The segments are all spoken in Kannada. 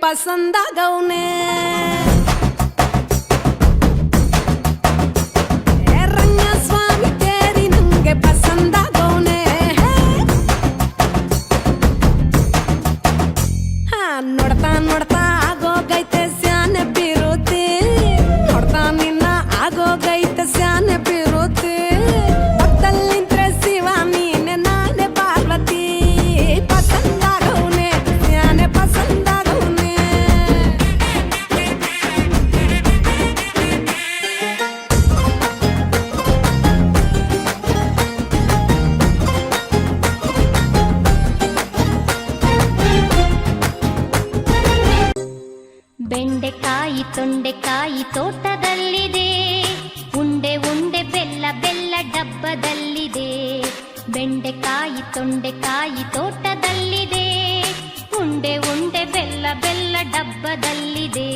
ಪಸಂದಾಗವ್ನೆ ಸ್ವಾಮಿ ಕೇರಿ ನಂಗೆ ಪಸಂದಾಗವ್ನೆ ನೋಡ್ತಾ ನೋಡ್ತಾ ಆಗೋಗೈತೆ ಸ್ಯಾನೆ ಬಿರುತಿ ನೋಡ್ತಾ ನಿನ್ನ ಆಗೋಗೈತೆ ಸ್ಯಾನೆ ಬಿರುತಿ ಪಕ್ಕದಲ್ಲಿಂತ್ರೆ ಶಿವ ನೀನೆ ನಾನೇ ಪಾರ್ವತಿ ಪಸಂದಾಗವ್ನೆ ಸ್ಯಾನೆ ಪಸಂದಾಗವ್ನೆ ಬೆಂಡೆಕಾಯಿ ತೊಂಡೆಕಾಯಿ ತೋಟದಲ್ಲಿದೆ, ಉಂಡೆ ಉಂಡೆ ಬೆಲ್ಲ ಬೆಲ್ಲ ಡಬ್ಬದಲ್ಲಿದೆ. ಬೆಂಡೆಕಾಯಿ ತೊಂಡೆಕಾಯಿ ತೋಟದಲ್ಲಿದೆ, ಉಂಡೆ ಉಂಡೆ ಬೆಲ್ಲ ಬೆಲ್ಲ ಡಬ್ಬದಲ್ಲಿದೆ.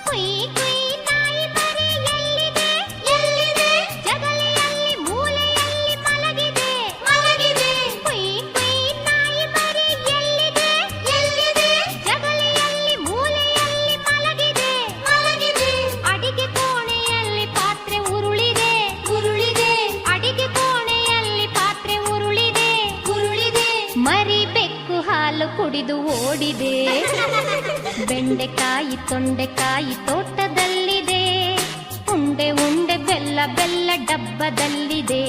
ಕುಯ್ ಕುಯ್ ನಾಯಿ ಮರಿ ಎಲ್ಲಿದೆ ಎಲ್ಲಿದೆ, ಜಗಲಿಯಲ್ಲಿ ಮೂಲೆಯಲ್ಲಿ ಮಲಗಿದೆ ಮಲಗಿದೆ. ಕುಯ್ ಕುಯ್ ನಾಯಿ ಮರಿ ಎಲ್ಲಿದೆ ಎಲ್ಲಿದೆ, ಜಗಲಿಯಲ್ಲಿ ಮೂಲೆಯಲ್ಲಿ ಮಲಗಿದೆ ಮಲಗಿದೆ. ಅಡಿಗೆ ಕೋಣೆಯಲ್ಲಿ ಪಾತ್ರೆ ಉರುಳಿದೆ ಉರುಳಿದೆ, ಅಡಿಗೆ ಕೋಣೆಯಲ್ಲಿ ಪಾತ್ರೆ ಉರುಳಿದೆ ಉರುಳಿದೆ. ಮರಿ ಬೆಕ್ಕು ಹಾಲು ಕುಡಿದು ಓಡಿದೆ. ಬೆಂಡೆಕಾಯಿ ತೊಂಡೆಕಾಯಿ ತೋಟದಲ್ಲಿದೆ, ಉಂಡೆ ಉಂಡೆ ಬೆಲ್ಲ ಬೆಲ್ಲ ಡಬ್ಬದಲ್ಲಿದೆ.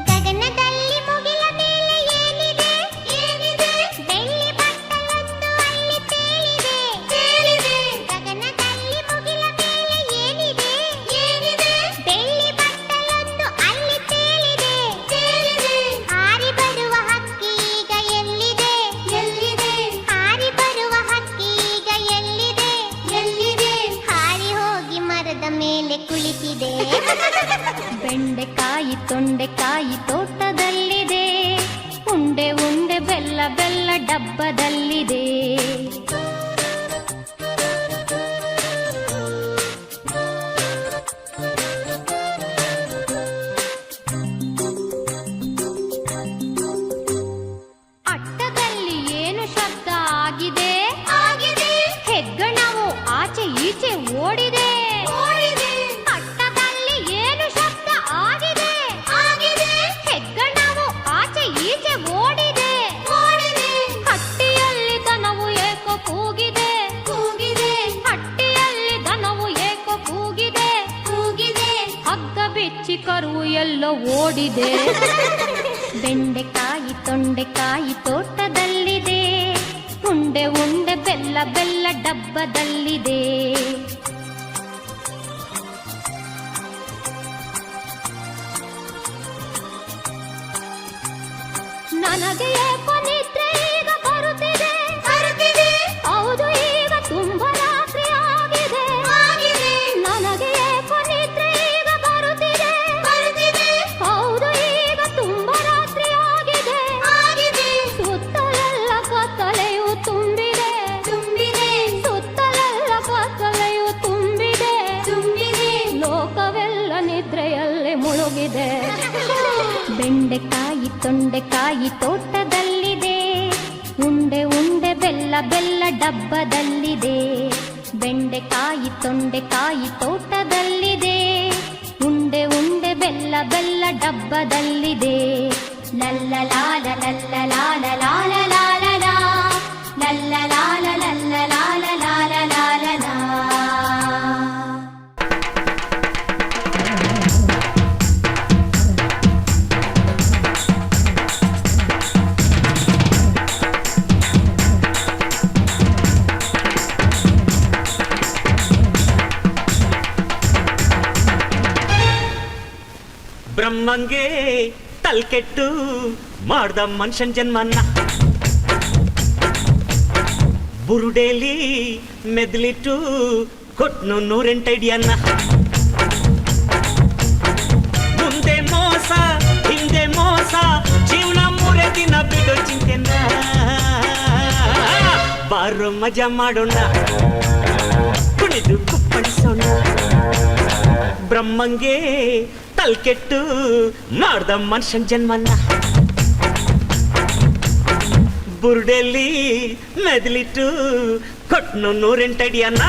ಗಗನದಲ್ಲಿ ಮುಗಿಲ ಮೇಲೆ ಏನಿದೆ ಏನಿದೆ, ಬೆಳ್ಳಿ ಬಟ್ಟಲೊಂದು ಅಲ್ಲಿ ತೇಲಿದೆ ತೇಲಿದೆ. ಗಗನದಲ್ಲಿ ಮುಗಿಲ ಮೇಲೆ ಏನಿದೆ ಏನಿದೆ, ಬೆಳ್ಳಿ ಬಟ್ಟಲೊಂದು ಅಲ್ಲಿ ತೊಂಡೆಕಾಯಿ ತೋಟದಲ್ಲಿದೆ. ಉಂಡೆ ಉಂಡೆ ಬೆಲ್ಲ ಬೆಲ್ಲ ಡಬ್ಬದಲ್ಲಿದೆ. ಅಟ್ಟದಲ್ಲಿ ಏನು ಶಬ್ದ ಆಗಿದೆ? ಹೆಗ್ಗಣವು ಆಚೆ ಈಚೆ ಓಡಿದೆ. ಅಟ್ಟದಲ್ಲಿ ಏನು ಶಬ್ದ ಆಗಿದೆ? ಹೆಗ್ಗಣವು ಆಚೆ ಈಚೆ ಓಡಿದೆ. ಹಟ್ಟಿಯಲ್ಲಿ ದನವು ಏಕೋ ಕೂಗಿದೆ. ಹಟ್ಟಿಯಲ್ಲಿ ದನವು ಏಕೋ ಕೂಗಿದೆ. ಹಗ್ಗ ಬಿಚ್ಚಿ ಕರುವು ಎಲ್ಲೋ ಓಡಿದೆ. ಬೆಂಡೆಕಾಯಿ ತೊಂಡೆಕಾಯಿ ತೋಟದಲ್ಲಿದೆ. ಉಂಡೆ ಉಂಡೆ ಬೆಲ್ಲ ಬೆಲ್ಲ ಡಬ್ಬದಲ್ಲಿದೆ. ನನಗೆ ಏಕೋ ನಿದ್ರೆ ಈಗ ಬರುತ್ತಿದೆ. ಹೌದು, ಈಗ ತುಂಬಾ ರಾತ್ರಿ ಆಗಿದೆ. ನನಗೆ ಏಕೋ ನಿದ್ರೆ ಈಗ ಬರುತ್ತಿದೆ. ಹೌದು, ಈಗ ತುಂಬಾ ರಾತ್ರಿ ಆಗಿದೆ. ಸುತ್ತಲೆಲ್ಲ ಕತ್ತಲೆಯು ತುಂಬಿದೆ. ಸುತ್ತಲೆಲ್ಲ ಕತ್ತಲೆಯು ತುಂಬಿದೆ. ಲೋಕವೆಲ್ಲ ನಿದ್ರೆಯಲ್ಲೇ ಮುಳುಗಿದೆ. ಬೆಂಡೆಕಾಯಿ ತೊಂಡೆಕಾಯಿ ತೋಟದಲ್ಲಿದೆ. ಉಂಡೆ ಉಂಡೆ ಬೆಲ್ಲ ಬೆಲ್ಲ ಡಬ್ಬದಲ್ಲಿದೆ. ಬೆಂಡೆಕಾಯಿ ತೊಂಡೆಕಾಯಿ ತೋಟದಲ್ಲಿದೆ. ಉಂಡೆ ಉಂಡೆ ಬೆಲ್ಲ ಬೆಲ್ಲ ಡಬ್ಬದಲ್ಲಿದೆ. ಲಲ್ಲಲಾಲ ಲಲ್ಲಲಾಲ ಲಾಲ ಲಾಲ ಲಾ. ಲಲ್ಲಲಾಲ ಲಲ್ಲಲಾಲ ಲಾಲ ಲಾಲ ಲಾ. ಬ್ರಹ್ಮಂಗೆ ತಲ್ಕೆಟ್ಟು ಮಾಡ್ದ ಮನುಷ್ಯನ್ ಜನ್ಮನ್ನ. ಬುರುಡೇಲಿ ಮೆದ್ಲಿಟ್ಟು ಕೊಟ್ನು 108 ಅಡಿಯನ್ನ. ಮುಂದೆ ಮೋಸ ಹಿಂದೆ ಮೋಸ, ಜೀವನ 3 ದಿನ ಬಿಡೋ ಚಿಂತೆನ. ಬಾರೋ ಮಜಾ ಮಾಡೋಣ, ಕುಣಿದು ಕುಪ್ಪಳಿಸೋಣ. ಬ್ರಹ್ಮಂಗೆ ತಲ್ಕೆಟ್ಟು ಮಾಡ್ದ ಮನುಷ್ಯನ್ ಜನ್ಮನ್ನ. ಬುರುಡೆಲ್ಲಿ ಮೆದ್ಲಿಟ್ಟು ಕೊಟ್ನು 108 ಅಡಿಯನ್ನ.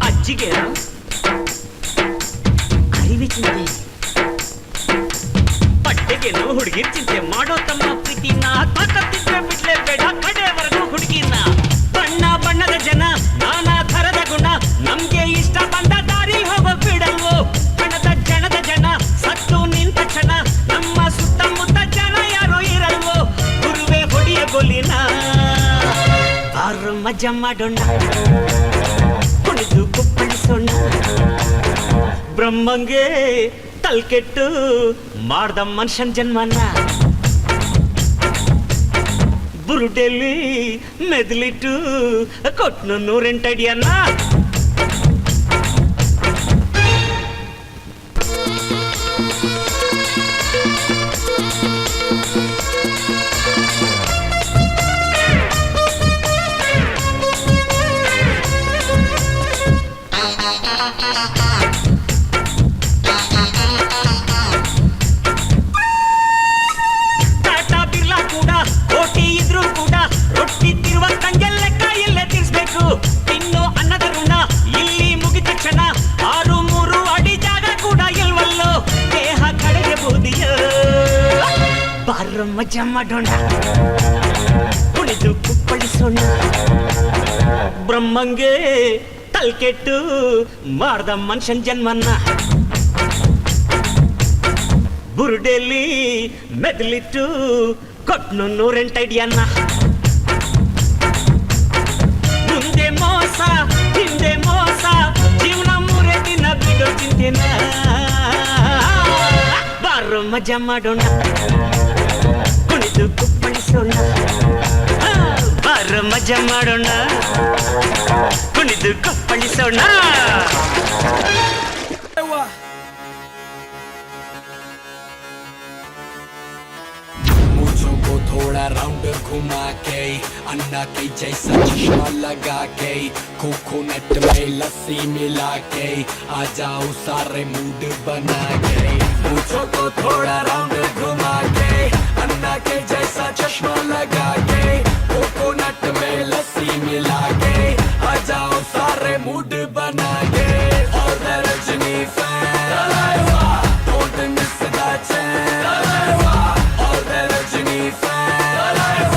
ಅಜ್ಜಿಗೆ ಅರಿವಿ ಚಿಂತೆ, ಬಟ್ಟೆಗೇನು ಹುಡುಗಿರ್ ಚಿಂತೆ ಮಾಡೋ ತಮ್ಮ ಪ್ರೀತಿನ. ತಾಕತ್ತಿದ್ರೆ ಬಿಡ್ಲೇ ಬೇಡ ಕಡೆವರೆಗೂ ಹುಡುಗಿನ. ಬಣ್ಣ ಬಣ್ಣದ ಜನ, ನಾನಾ ಥರದ ಗುಣ, ನಮ್ಗೆ ಇಷ್ಟ ಬಂದ ದಾರಿ ಹೋಗೋ ಬಿಡಲ್ವೋ. ಹಣದ ಜನದ ಜನ, ಸತ್ತು ನಿಂತ ಕ್ಷಣ, ನಮ್ಮ ಸುತ್ತಮುತ್ತ ಜನ ಯಾರೋ ಇರಲ್ವೋ. ಗುರುವೆ ಹೊಡಿಯ ಗೋಲಿನ, ಬಾರು ಮಜಾ ಮಾಡೋಣ, ಕುಣಿದು ಕುಪ್ಪಳಿಸೋಣ. ಬ್ರಹ್ಮಂಗೆ ತಲ್ಕೆಟ್ಟು ಮಾಡ್ದ ಮನುಷ್ಯನ್ ಜನ್ಮನ್ನ. ಬುರುಡೆಲ್ಲಿ ಮೆದ್ಲಿಟ್ಟು ಕೊಟ್ನು 108 ಅಡಿಯನ್ನ. ಟಾಟಾ ಬಿರ್ಲಾ ಕೂಡ ಕೋಟಿ ಇದ್ರು ಕೂಡ ರೊಟ್ಟಿ ತಿರುವ ಕಂಗೆಲ್ಲ ಕಾಯಲ್ಲೇ ತಿರ್ಸ್ಬೇಕು. ತಿನ್ನೋ ಅನ್ನದ ಋಣ ಇಲ್ಲಿ ಮುಗಿದ ಕ್ಷಣ, 6-3 ಅಡಿ ಜಾಗ ಕೂಡ ಇಲ್ವಲ್ಲೋ. ದೇಹ ಕಡೆಗೆ ಬೂದಿಯೋ, ಬಾರ ಮಜಾ ಮಾಡೋಣ, ಕುಣಿದು ಕುಪ್ಪಳಿಸೋಣ. ಬ್ರಹ್ಮಂಗೆ ತಲ್ಕೆಟ್ಟು ಮಾಡ್ದ ಮನುಷ್ಯನ್ ಜನ್ಮನ್ನ. ಬುರುಡೆಲ್ಲಿ ಮೆದ್ಲಿಟ್ಟು ಕೊಟ್ನು 108 ಅಡಿಯನ್ನ. ಮುಂದೆ ಮೋಸ ಹಿಂದೆ ಮೋಸ, ಜೀವನ 3 ದಿನ ಬಿಡೋ ಚಿಂತೆನ. ಬಾರೋ ಮಜಾ ಮಾಡೋಣ, ಕುಣಿದು ಕುಣಿದು ಕುಪ್ಪಳಿಸೋಣ ಬಾರ ಮಜಾ ಮಾಡೋಣ ಕುಣಿದು ಕುಪ್ಪಳಿಸೋಣ मुझको थोड़ा राउंड घुमा के अन्ना के जैसा चश्मा लगा के कोकोनट में लस्सी मिला के आ जाओ सारे मूड बना के मुझको थोड़ा राउंड घुमा के अन्ना के जैसा चश्मा लगा के कोकोनट में लस्सी मिला के आ जाओ सारे मूड बना के और the Rajni fan don't miss that chance all the Rajini fans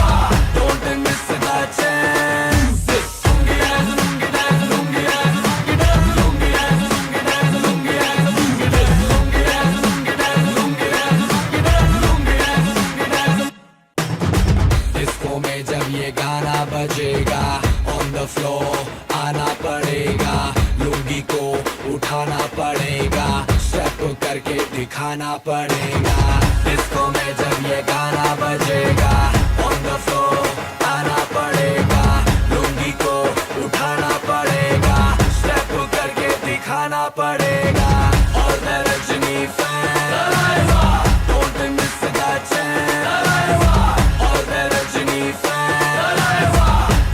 don't miss that chance lungi dance lungi dance lungi dance lungi dance lungi dance lungi dance lungi dance lungi dance lungi dance lungi dance lungi dance lungi dance disco में जब ये गाना बजेगा on the floor आना पड़ेगा लुंगी को उठाना पड़ेगा स्टेप करके दिखाना पड़ेगा डिस्को में जब ये गाना बजेगा on the floor आना पड़ेगा लुंगी को उठाना पड़ेगा स्टेप करके दिखाना पड़ेगा और the Rajni fan don't miss that chance और the Rajni fan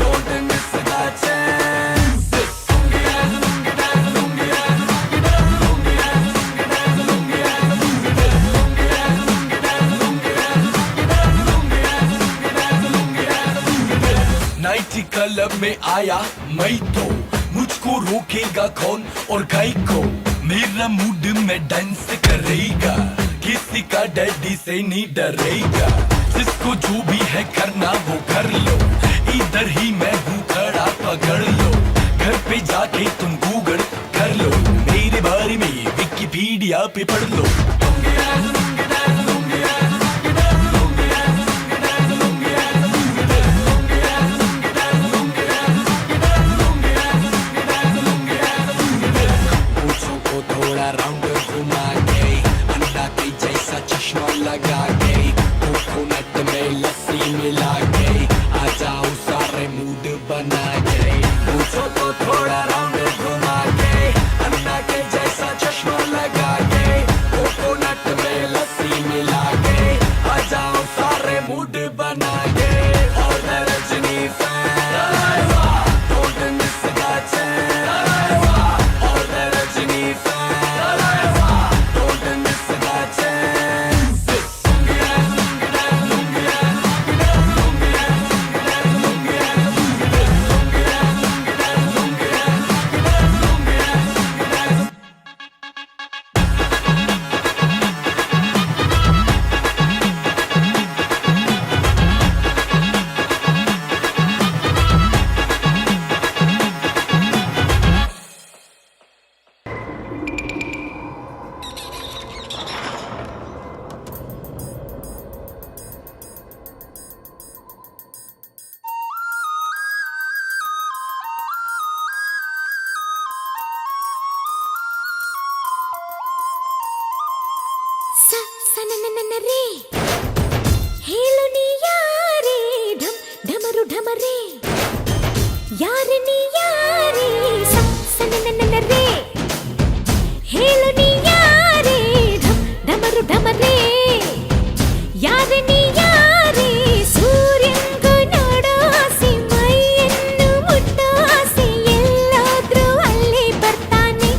don't miss that chance lungi dance lungi dance lungi dance lungi dance lungi dance lungi dance lungi dance lungi dance lungi dance lungi dance lungi dance nightie club में आया मैं तो मुझको रोकेगा कौन और गाय को मेरा मूड में डांस करेगा किसी का डैडी से नहीं डरेगा जिसको जो भी है करना वो कर लो इधर ही मैं हूँ खड़ा पकड़ लो घर पे जाके तुम गूगल कर लो मेरे बारे में विकिपीडिया पे पढ़ लो पूछो को थोड़ा राउंड घुमा के अंडा के जैसा चश्मा लगा के कोकोनट में लस्सी मिला के आ जाओ सारे मूड बना के पूछो को थोड़ा राउंड घुमा के अंडा के जैसा चश्मा लगा के कोकोनट में लस्सी मिला के आ जाओ सारे मूड बना के और the Rajni fan don't miss that chance और the Rajni fan don't miss that chance lungi dance lungi dance lungi dance lungi dance lungi dance lungi dance lungi dance lungi dance lungi dance lungi dance lungi dance ಸನನನನರೇ ಹೇಳು ನೀ ಯಾರೇ ಢಮ್ ಢಮರು ಢಮರೇ ಯಾರೆ ನೀ ಯಾರೇ ಸನನನನರೇ ಹೇಳು ನೀ ಯಾರೇ ಢಮ್ ಢಮರು ಢಮರೇ ಯಾರೆ ನೀ ಯಾರೇ ಸೂರ್ಯಂಗೂ ನೋಡೋ ಆಸೆ ಮೈಯನ್ನು ಮುಟ್ಟೋ ಆಸೆ ಎಲ್ಲಾದ್ರೂ ಅಲ್ಲಿ ಬರ್ತಾನೆ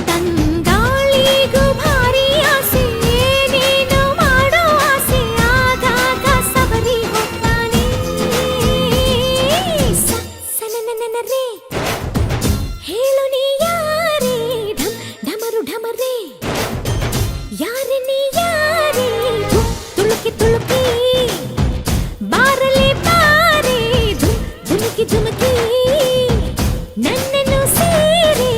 ತಂಗಾಳಿಗೂ ಭಾರಿ ಆಸೆ ಏನೇನೋ ಮಾಡೋ ಆಸೆ ಆಗಾಗ ಸವರಿ ಹೋಗ್ತಾನೆ ಸನನನನರೇ ಹೇಳು ನೀ ಯಾರೇ ಢಮ್ ಢಮರು ಢಮರೇ ಯಾರೆ ನೀ ಯಾರೇ ತುಳುಕಿ ತುಳುಕಿ ಬಾರಲೆ ಬಾರೆ ಧುಮುಕಿ ಧುಮುಕಿ ನನ್ನನ್ನು ಸೇರೆ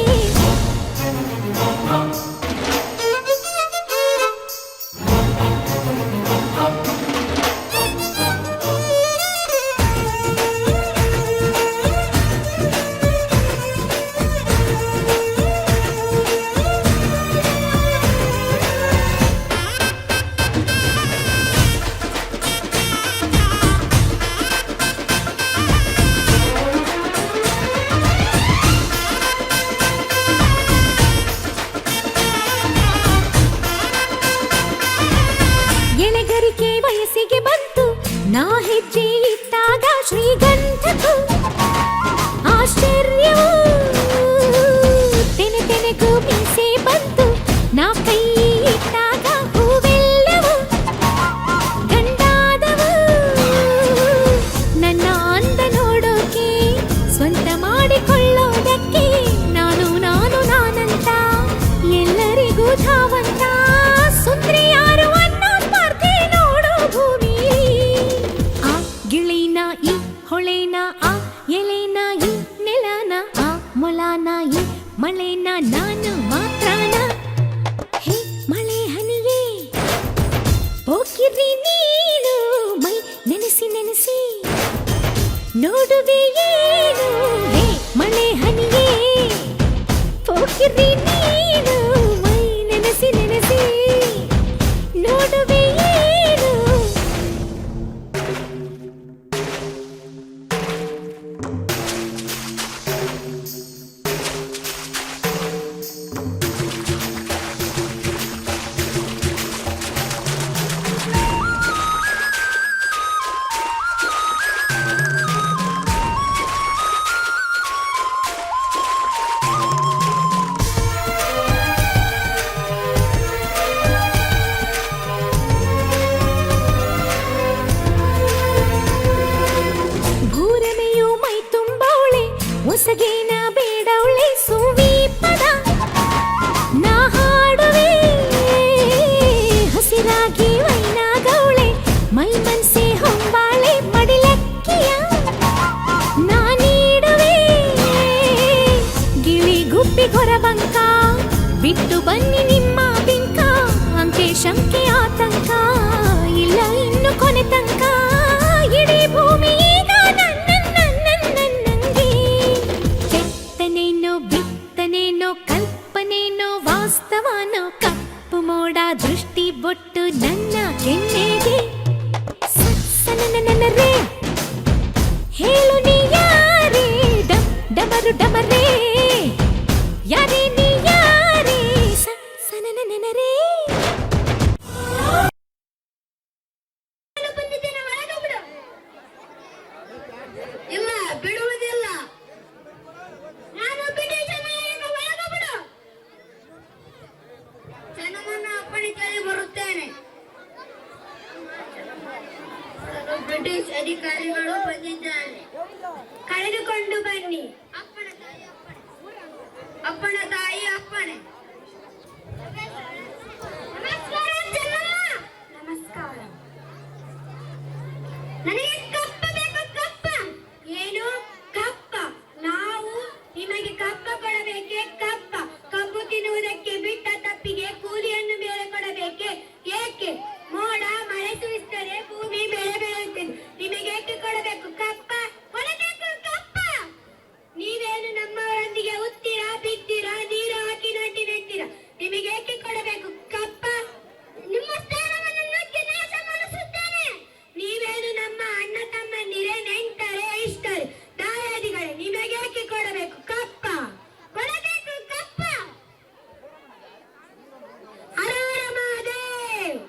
ಹೆಜ್ಜೆ ಇಟ್ಟಾಗ ಶ್ರೀಗಂಧಕ್ಕೂ ಆಶ್ಚರ್ಯವೂ ತೆನೆ ತೆನೆಗೂ ಮೀಸೆ ಬಂತು ನಾ ಕೈ ಇಟ್ಟಾಗ ಹೂವೆಲ್ಲವೂ ಗಂಡಾದವು ನನ್ನ ಅಂದ ನೋಡೋಕೆ ಸ್ವಂತ ಮಾಡಿಕೊಳ್ಳೋದಕ್ಕೆ ನಾನು ನಾನಂತ ಎಲ್ಲರಿಗೂ ಧಾವಂತ ಸುಂದ್ರಿ ಯಾರು ಅನ್ನೋ ಸ್ಪರ್ಧೆ ನೋಡು ಭೂಮಿ ಆ ಗಿಳಿನ ಈ ಹೊಳೆನ ಆ ಎಲೆನ ಈ ನೆಲನ ಆ ಮೊಲನ ಈ ಮಳೆನ ನಾನು ಮಾತ್ರನ ಹೇ ಮಳೆ ಹನಿಯೇ ಹೋಗಿರಿ ನೀನು ಮೈ ನೆನೆಸಿ ನೆನೆಸಿ ನೋಡುವೆ ಏನು ಹೇ ಮಳೆ ಹನಿಯೇ ಹೋಗಿರಿ ನೀನು ಮೈ ನೆನೆಸಿ ನೆನೆಸಿ ನೋಡುವೆ ಏನು ಭೂರಮೆಯು ಮೈ ತುಂಬವಳೆ ಹೊಸಗೇನ ಬೇಡವಳೆ ಸುವೀಪದ ನಾ ಹಾಡುವೆ ಹಸಿರಾಗಿ ವೈನಾಗವಳೆ ಮೈ ಮನ್ಸೆ ಹೊಂಬಾಳೆ ಮಡಿಲಕ್ಕಿಯ ನಾ ನೀಡುವೆ ಗಿಳಿ ಗುಬ್ಬಿ ಗೊರಬಂಕ ಬಿಟ್ಟು ಬನ್ನಿ ನಿಮ್ಮ ಬಿಂಕ ಅಂಕೆ ಶಂಕೆ ಆತಂಕ ಇಲ್ಲ ಇನ್ನು ಕೊನೆ ತನಕ ಇಡೀ ಭೂಮಿ ಈಗ ನನ್ನಂಗೆ ಕೆತ್ತನೇನೋ ಬಿತ್ತನೇನೋ ಕಲ್ಪನೇನೋ ವಾಸ್ತವನೋ ಕಪ್ಪು ಮೋಡ ದೃಷ್ಟಿ ಬೊಟ್ಟು ನನ್ನ ಕೆನ್ನೆಗೆ ಸನನನರೇ ಹೇಳು ನೀ ಯಾರೇ ಡಮರು ಡಮರೇ ಯಾರೇ ನೀ ಯಾರೇ ಸನನನರೇ ಇಲ್ಲ ಬಿಡುವುದಿಲ್ಲ ನಾನು ಬಿಡು ಜನಮನ್ನ ಅಪ್ಪಣೆ ಕೇಳಿ ಬರುತ್ತೇನೆ ಬ್ರಿಟಿಷ್ ಅಧಿಕಾರಿಗಳು ಬಂದಿದ್ದಾರೆ ಕಳೆದುಕೊಂಡು ಬನ್ನಿ ಅಪ್ಪಣ ತಾಯಿ ಅಪ್ಪಣೆ ನಮಸ್ಕಾರ ಚೆನ್ನಮ್ಮ ನಮಸ್ಕಾರ ನನಗೆ ಕಪ್ಪ ಬೇಕು ಕಪ್ಪ ಏನು ಕಪ್ಪ ನಾವು ನಿಮಗೆ ಕಪ್ಪ ಕೊಡಬೇಕೆ ಕಪ್ಪ ಕಬ್ಬು ತಿನ್ನುವುದಕ್ಕೆ ಬಿಟ್ಟ ತಪ್ಪಿಗೆ ಕೂಲಿಯನ್ನು ಬೇರೆ ಕೊಡಬೇಕೆ ಏಕೆ ಮೋಡ ಮಳೆ ಸುರಿಸಿದರೆ ಭೂಮಿ ಬೆಳೆ ಬೆಳೆಯುತ್ತದೆ ನಿಮಗೆ ಏಕೆ ಕೊಡಬೇಕು ಕಪ್ಪ ಕೊಡಬೇಕು ಕಪ್ಪ ನೀವೇನು ನಮ್ಮವರೊಂದಿಗೆ ಉತ್ತೀರಾ ಬಿತ್ತೀರಾ ನೀರು ಹಾಕಿ ನಾಟಿ ನೆಡ್ತೀರಾ ನಿಮಗೆ ಏಕೆ ಕೊಡಬೇಕು ಕಪ್ಪ ನಿಮ್ಮ ಸ್ಥಾನವನ್ನು ನುಗ್ಗಿ ನಾಶ ಮಾಡಿಸುತ್ತೇನೆ ನೀವೇನು ನಮ್ಮ ಅಣ್ಣ ತಮ್ಮಂದಿರೇ ನೆಂಟರೆ ಇಷ್ಟರೆ ದಾಯಾದಿಗಳೇ ನಿಮಗೆ ಏಕೆ ಕೊಡಬೇಕು ಕಪ್ಪ ಕೊಡಬೇಕು ಕಪ್ಪ ಹರ ಹರ ಮಹಾದೇವ್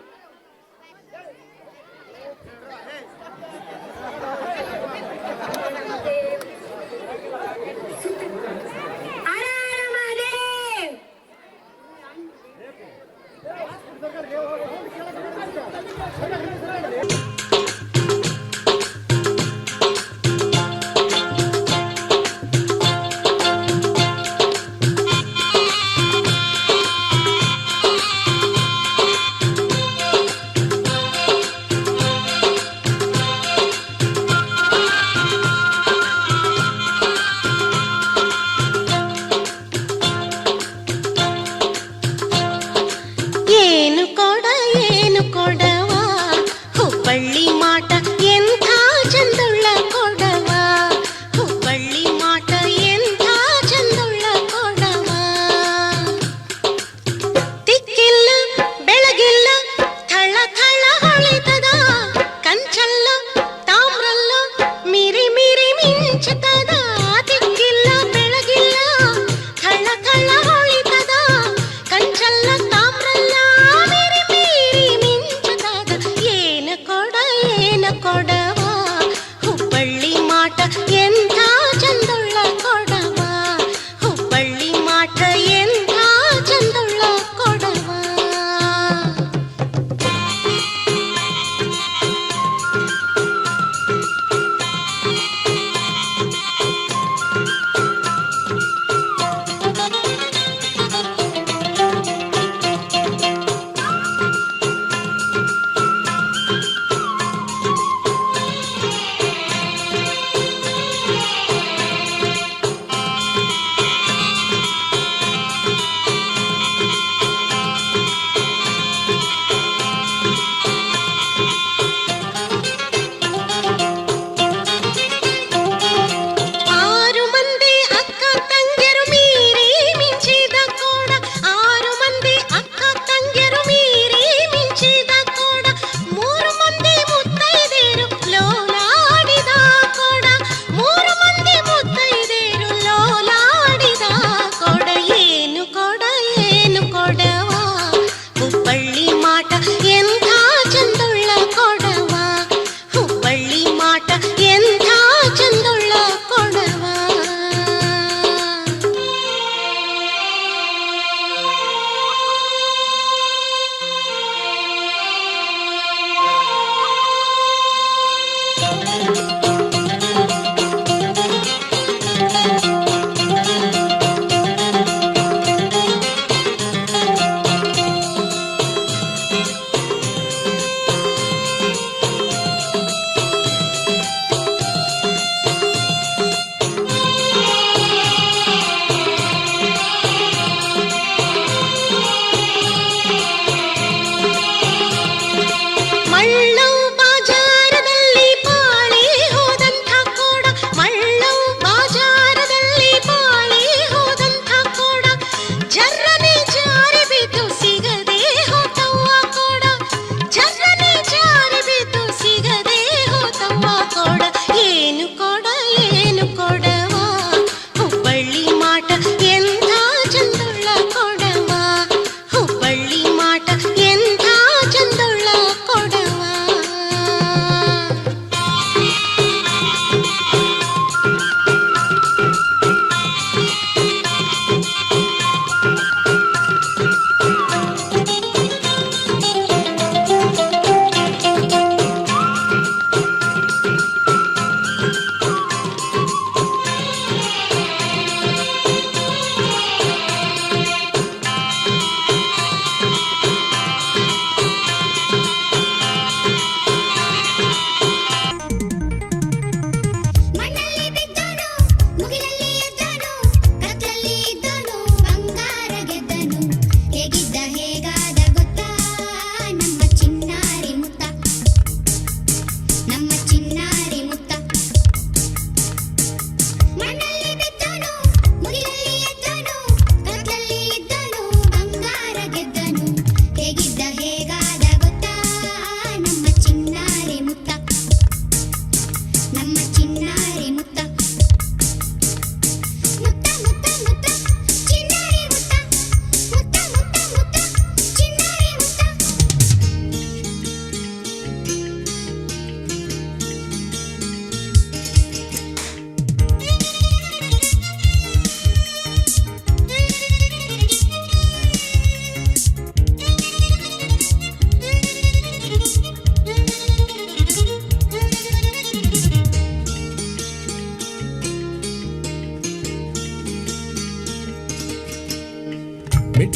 ಹರ ಹರ ಮಹಾದೇವ್ ಏನು ಕೊಡವಾ ಹುಬ್ಬಳ್ಳಿ ಮಾಟ ಎಂಥ ಚಂದುಳ್ಳ ಕೊಡವಾ ಹುಬ್ಬಳ್ಳಿ ಮಾಟ ಎಂಥ ಚಂದುಳ್ಳ ಕೊಡವಾ ತಿಕ್ಕಿಲ್ಲ ಬೆಳಗಿಲ್ಲ ಥಳ ಥಳ ಹೊಳಿತದ ಕಂಚಲ್ಲ ತಾಮ್ರಲ್ಲ ಮಿರಿ ಮಿರಿ ಮಿಂಚತದ ತಿಕ್ಕಿಲ್ಲ ಬೆಳಗಿಲ್ಲ ಥಳ ಥಳ ಹೊಳಿತದ ಕಂಚಲ್ಲ ತಾಮ್ರಲ್ಲ ಮಿರಿ ಮಿರಿ ಮಿಂಚತದ ಏನು ಕೊಡವಾ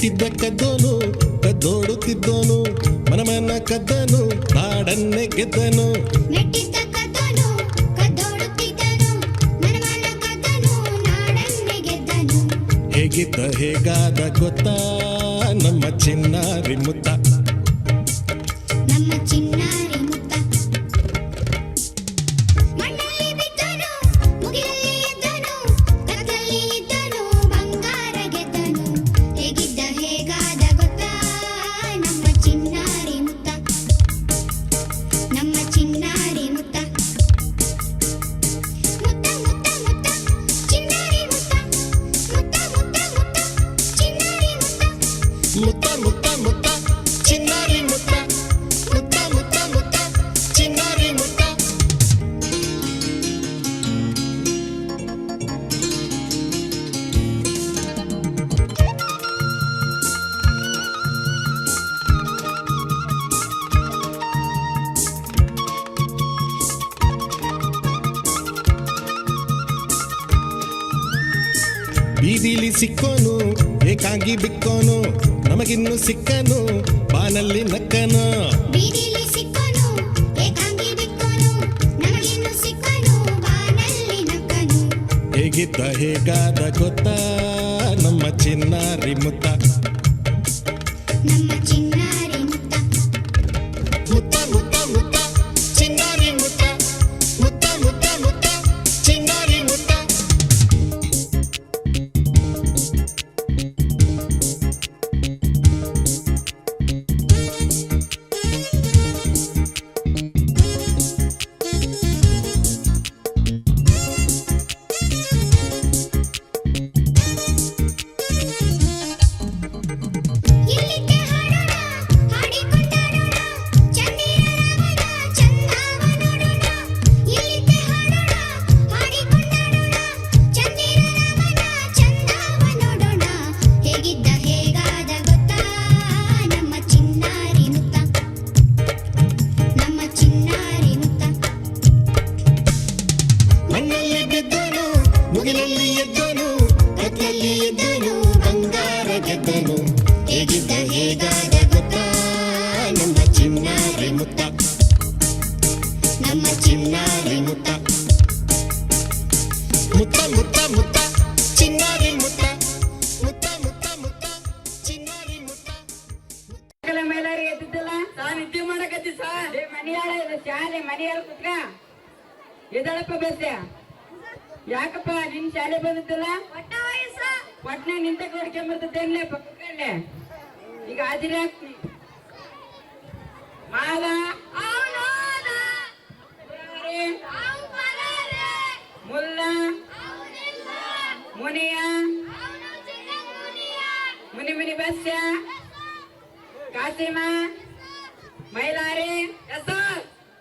ಮೆಟ್ಟಿದ್ದ ಕದ್ದೋನು ಕದ್ದೋಡುತ್ತಿದ್ದೋನು ಮನಮನ ಕದ್ದನು ನಾಡನ್ನೇ ಗೆದ್ದನು. ಮೆಟ್ಟಿದ್ದ ಕದ್ದನು ಕದ್ದೋಡುತ್ತಿದ್ದನು ಮನಮನ ಕದ್ದನು ನಾಡನ್ನೇ ಗೆದ್ದನು. ಹೇಗಿದ್ದ ಹೇಗಾದ ಗೊತ್ತಾ ನಮ್ಮ ಚಿನ್ನಾರಿ ಮುತ್ತ, ನಮ್ಮ ಚಿನ್ನಾರಿ ಮುತ್ತ. ಮಣ್ಣಲ್ಲಿ ಬಿದ್ದನು ಮುಗಿಲಲ್ಲಿ ಎದ್ದನು ಕತ್ತಲಲ್ಲಿ ಇದ್ದನು ಬಂಗಾರ ಗೆದ್ದನು. ಹೇಗಿದ್ದ ಹೇಗಾದ ಗೊತ್ತಾ ನಮ್ಮ ಚಿನ್ನಾರಿ ಮುತ್ತ, ನಮ್ಮ ಚಿನ್ನಾರಿ ಮುತ್ತ. ಮುತ್ತ ಮುತ್ತ ಮುತ್ತ ಚಿನ್ನಾರಿ ಮುತ್ತ, ಮುತ್ತ ಮುತ್ತ ಮುತ್ತ ಚಿನ್ನಾರಿ ಮುತ್ತ. ಮುತ್ತ ಮುತ್ತ ಮುತ್ತ ಚಿನ್ನಾರಿ ಮುತ್ತ, ಮುತ್ತ ಮುತ್ತ ಮುತ್ತ ಚಿನ್ನಾರಿ ಮುತ್ತ. ಬೀದಿಲಿ ಸಿಕ್ಕೋನು ಏಕಾಂಗಿ ಬಿಕ್ಕೋನು ನಮಗಿನ್ನು ಸಿಕ್ಕನು ಬಾನಲ್ಲಿ ನಕ್ಕನು. ಬೀದಿಲಿ ಸಿಕ್ಕನು ಏಕಾಂಗಿ ಬಿಕ್ಕನು ನಮಗಿನ್ನು ಸಿಕ್ಕನು ಬಾನಲ್ಲಿ ನಕ್ಕನು. ಹೇಗಿದ್ದ ಹೇಗಾದ ಗೊತ್ತಾ ನಮ್ಮ ಚಿನ್ನಾರಿ ಮುತ್ತ, ನಮ್ಮ ಚಿನ್ನಾರಿ ಮುತ್ತ. ಮುತ್ತ ಮುತ್ತ ಮುತ್ತ ಚಿನ್ನಾರಿ ಮುತ್ತ, ಮುತ್ತ ಮುತ್ತ ಮುತ್ತ ಚಿನ್ನಾರಿ ಮುತ್ತ. ಎಲ್ಲಿದ್ದೆ ಹಾಡೋಣ ಹಾಡಿಕೊಂಡಾಡೋಣ ಚಂದಿರ ರಾಮನ ಚಂದವ ನೋಡೋಣ. ಎಲ್ಲಿದ್ದೆ ಹಾಡೋಣ ಹಾಡಿಕೊಂಡಾಡೋಣ ಚಂದಿರ ರಾಮನ ಚಂದವ ನೋಡೋಣ. ಹೇಗಿದ್ದ ಹೇಗಾದ ಗೊತ್ತಾ ನಮ್ಮ ಚಿನ್ನಾರಿ ಮುತ್ತ, ನಮ್ಮ ಚಿನ್ನಾರಿ ಮುತ್ತ. ಮಣ್ಣಲ್ಲಿ ಬಿದ್ದನು ಮುಗಿಲಲ್ಲಿ ಎದ್ದನು ಕತ್ತಲಲ್ಲಿ ಎದ್ದನು ಬಂಗಾರ ಗೆದ್ದನು. ಹೇಗಿದ್ದ ಹೇಗಾದ ಗೊತ್ತಾ ನಮ್ಮ ಚಿನ್ನಾರಿ ಮುತ್ತ, ನಮ್ಮ ಚಿನ್ನಾರಿ ಮುತ್ತ. ಮುತ್ತ ಮುತ್ತ ಮುತ್ತ ಚಿನ್ನಾರಿ ಮುತ್ತ, ಮುತ್ತ ಮುತ್ತ ಮುತ್ತ ಚಿನ್ನಾರಿ ಮುತ್ತ. ಮೈಲಾರಿ ಎದ್ದಿದ್ದಲ್ಲ ಸಾ ನಿದ್ದೆ ಮಾಡಕತ್ತಿ ಸಾ ಮನೆಯಾಳ ಶಾಲೆ ಮನೆಯಾಳ ಕುತ್ಕ ಎದಳಪ್ಪ ಬೇಸ್ಯ ಯಾಕಪ್ಪ ನಿನ್ ಶಾಲೆ ಬಂದಿದ್ದಲ್ಲ ಒಟ್ನ ನಿಂತ ಕೊಡ್ಕೊಂಬರ್ತೇನೆ ಪಕ್ಕಲ್ಲೇ ಈಗ ಹಾಜಿರಿ ಹಾಕ್ತಿ ಮಾಲ Mulla Muniya Muni Muni Basya Kasima Mailari yes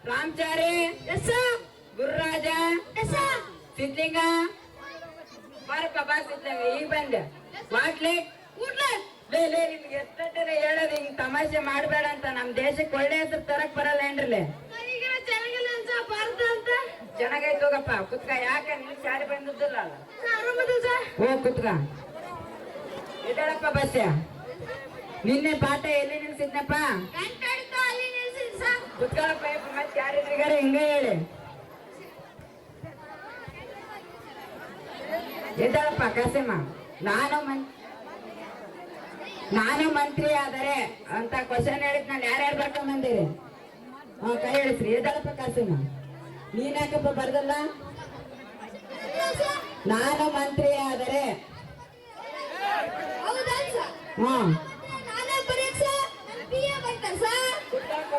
Ramachari yes Gururaja yes Sidlinga ಬಾರಪ್ಪ ಬಾ ಸಿದ್ಲಿಂಗ ಈಗ ಬಂದೆ ವಾಟ್ಲೆ ಲೇ ಲೇ ನಿಮ್ಗೆ ಎಷ್ಟೇ ಹೇಳೋದು ಹಿಂಗ್ ತಮಾಷೆ ಮಾಡಬೇಡ ಅಂತ ನಮ್ ದೇಶಕ್ಕೆ ಒಳ್ಳೆ ಹೆಸರು ತರಕ್ ಬರಲ್ಲ ಏನ್ರಲೆ ಚೆನ್ನಾಗೈತ್ ಹೋಗಪ್ಪ ಕುತ್ಕ ಯಾಕೆ ನಿನ್ ಶಾಲೆ ಬಂದಿದ್ದಲ್ಲ ಹೋಗ್ ಕುತ್ಕ ಎದಳಪ್ಪ ಬಸ್ಯ ನಿನ್ನೆ ಪಾಠ ಎಲ್ಲಿ ನಿಲ್ಸಿದ್ನಪ್ಪ ಕುತ್ಕೊಳ್ಳಪ್ಪ ಮತ್ತೆ ಯಾರಿದ್ರಿಗಾರ ಹಿಂಗ ಹೇಳಿ ಎದ್ದಳಪ್ಪ ಕಾಸಿಮ ನಾನು ಮಂತ್ರಿ ಆದರೆ ಅಂತ ಕ್ವಶನ್ ಹೇಳಿದ್ ನಾನು ಯಾರ್ಯಾರು ಬರ್ಕೊಂಡ್ ಬಂದಿರಿ ಕೈ ಹೇಳಿಸ್ರಿ ಎದ್ದಳಪ್ಪ ಕಾಸಿಮ ನೀನ್ ಯಾಕಪ್ಪ ಬರ್ದಲ್ಲ ನಾನು ಮಂತ್ರಿ ಆದರೆ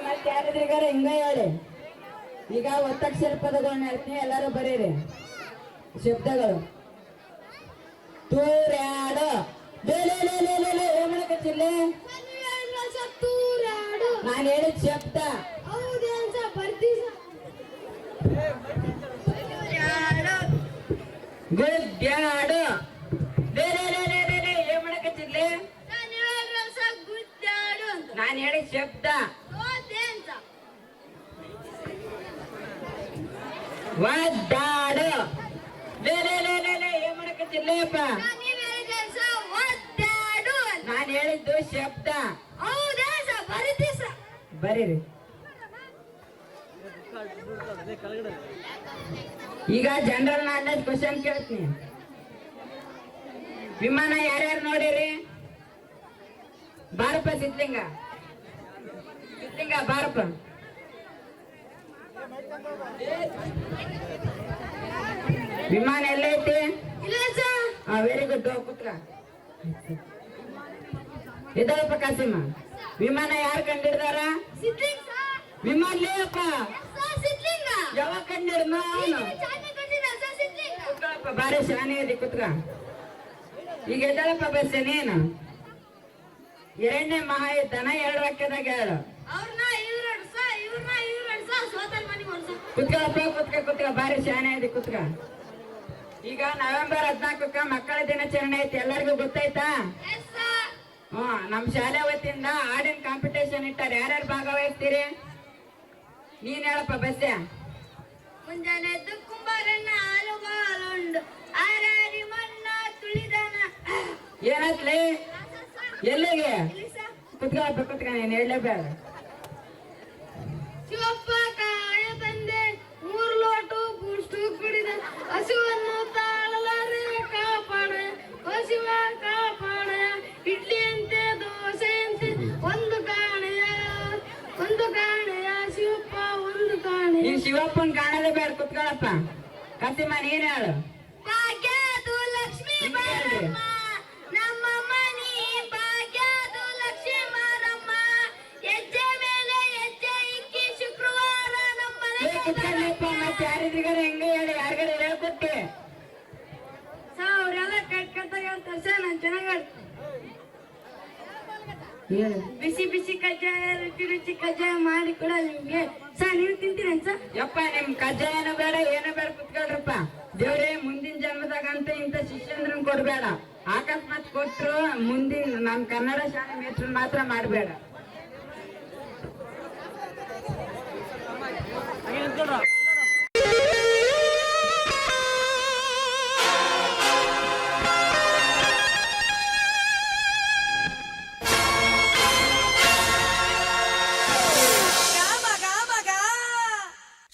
ಮತ್ತೆ ಯಾರಿದ್ರಿಗಾರ ಹಿಂಗ ಹೇಳಿ ಈಗ ಒತ್ತಕ್ಷರ ಪದಗಳನ್ನ ಹೇಳ್ತೀನಿ ಎಲ್ಲರೂ ಬರೀರಿ ಶಬ್ದಗಳು ತೂರ್ಯಾಡು ಏನ್ ಮಾಡಕತ್ತಿರ್ಲಿ ನಾನು ಹೇಳಿದ ಶಬ್ದ ಗುಡ್ಡ್ಯಾಡು ಏನ್ ಮಾಡಕತ್ತಿರ್ಲಿ ನಾನು ಹೇಳಿದ ಶಬ್ದ ಒದ್ದಾಡು ಏನ್ ಮಾಡಕತ್ತಿರ್ಲಿಪ್ಪ ನಾನು ಹೇಳಿದ್ದು ಶಬ್ದ. ಹೌದಾ ಸರ್ ಬರೀತಿ ಸರ್. ಬರೀರಿ. ಈಗ ಜನರಲ್ ನಾಲೆಜ್ ಕ್ವಶನ್ ಕೇಳ್ತೀನಿ. ವಿಮಾನ ಯಾರ್ಯಾರು ನೋಡಿರಿ? ಬಾರಪ್ಪ ಸಿದ್ಲಿಂಗ, ಸಿದ್ಲಿಂಗ ಬಾರಪ್ಪ. ವಿಮಾನ ಎಲ್ಲೈತಿ? ಇಲ್ಲ ಸರ್. ವೆರಿ ಗುಡ್, ಕುತ್ಕ. ಇದಪ್ಪ ಕಾಸಿಮ, ವಿಮಾನ ಯಾರು ಕಂಡಿಡ್ದಾರ? ಸಿದ್ಲಿಂಗ ಸರ್. ವಿಮಾನ ಲೇಪ್ಪ, ಸರ್ ಸಿದ್ಲಿಂಗ. ಯಾವಾಗ ಕಂಡಿಡ್ದ ಅವನು? ಚಾಟಿ ಕೊಟ್ಟಿನ ಸರ್ ಸಿದ್ಲಿಂಗ. ಕುತ್ಕೊಳಪ್ಪ, ಬಾರಿ ಶಾನೆ ಇದೆ, ಕುತ್ಕ. ಈಗ ಎದ್ದಳಪ್ಪ ಬಸ್ ನೀನು. ಎರಡನೇ ಮಹಾಯುದ್ಧನ 2 ವಾಕ್ಯದಾಗ ಹೇಳು. ಅವ್ರನ್ನ ಇವ್ರಡ್ ಸರ್ ಸೋತಲ್ ಮನಿ ವರ್ಷ. ಕುತ್ಕೊಳಪ್ಪ, ಕುತ್ಕ, ಬಾರಿ ಶಾನೆ ಇದೆ, ಕುತ್ಕ. ಈಗ ನವೆಂಬರ್ 14ಕ್ಕ ಮಕ್ಕಳ ದಿನಾಚರಣೆ ಐತಿ, ಎಲ್ಲರಿಗೂ ಗೊತ್ತಾಯ್ತಾ? Yes sir. ನಮ್ ಶಾಲೆ ವತಿಯಿಂದ ಹಾಡಿನ ಕಾಂಪಿಟೇಷನ್ ಇಟ್ಟಾರ. ಯಾರ್ಯಾರು ಭಾಗವಹಿಸ್ತೀರಿ? ನೀನ್ ಹೇಳಪ್ಪ ಬಸ್ಯ. ಮುಂಜಾನೆ ಎದ್ದು ಕುಂಬಾರಣ್ಣ ಹಾಲು ಬಾಲುಂಡು ಆರಾರಿ ಮಣ್ಣ ತುಳಿದನ. ಏನತ್ಲಿ? ಎಲ್ಲಿಗೆ? ಇಲ್ಲಿ ಸರ್. ಕುತ್ಕ, ನೀನ್ ಹೇಳಲೇಬೇಡ. ಶಿವಪ್ಪ ಕಾಯ ತಂದೆ 3 ಲೋಟು ಬೂಸ್ಟು ಕುಡಿದ ಹಸುವನ್ನು ತಾಳಲಾರೆ ಕಾಪಾಡ ಹಸಿವ ಕಾಪಾಡ. ಇಡ್ಲಿ ಅಂತೆ ದೋಸೆ ಅಂತೆ ಒಂದು ಕಾಣೆಯ ಶಿವಪ್ಪ ಒಂದು ಕಾಣೆಯ. ನೀನ್ ಶಿವಪ್ಪನ್ ಕಾಣದೇ ಬೇಡ, ಕುತ್ಕೊಳಪ್ಪ. ಕಸಿಮ ನೀನ್ ಹೇಳು. ಭಾಗ್ಯದು ಲಕ್ಷ್ಮೀ ಬಾರಮ್ಮ ನಮ್ಮ ಮನಿ ಭಾಗ್ಯದು ಲಕ್ಷ್ಮೀ ಬಾರಮ್ಮ. ಹೆಜ್ಜೆ ಮೇಲೆ ಹೆಜ್ಜೆ ಇಕ್ಕಿ ಶುಕ್ರವಾರ ನಮ್ಮನೆ. ಕುತ್ಕೊಳ್ಳಪ್ಪ, ಮತ್ತೆ ಯಾರಿದ್ರಿಗಾರ ಹೆಂಗೆ ಹೇಳಿ, ಯಾರಿಗಾರ ಹೇಳ್ಕೊಟ್ಟೆ. ಅವರೆಲ್ಲ ಕಟ್ಕಟ್ಟಾಗ ಹೇಳ್ತಾರೆ ಸರ್. ನಾನು ಚೆನ್ನಾಗಿ ಹೇಳು. ಬಿಸಿ ಬಿಸಿ ಕಜ್ಜಾಯ ರುಚಿ ಕಜ್ಜಾಯ ಮಾಡಿ ಕೊಡ ನಿಮ್ಗೆ ಸರ್. ನೀವು ತಿಂತೀರೇನ್ ಸರ್? ಯಪ್ಪ, ನಿಮ್ ಕಜ್ಜಾಯನೂ ಬೇಡ, ಏನೂ ಬೇಡ, ಕುತ್ಕೊಳ್ರಪ್ಪ. ದೇವ್ರೇ, ಮುಂದಿನ ಜನ್ಮದಾಗಂತ ಇಂಥ ಶಿಷ್ಯಂದ್ರನ್ ಕೊಡ್ಬೇಡ. ಅಕಸ್ಮಾತ್ ಕೊಟ್ರು ಮುಂದಿನ ನಮ್ ಕನ್ನಡ ಶಾಲೆ ಮೇಟ್ರನ್ ಮಾತ್ರ ಮಾಡ್ಬೇಡ.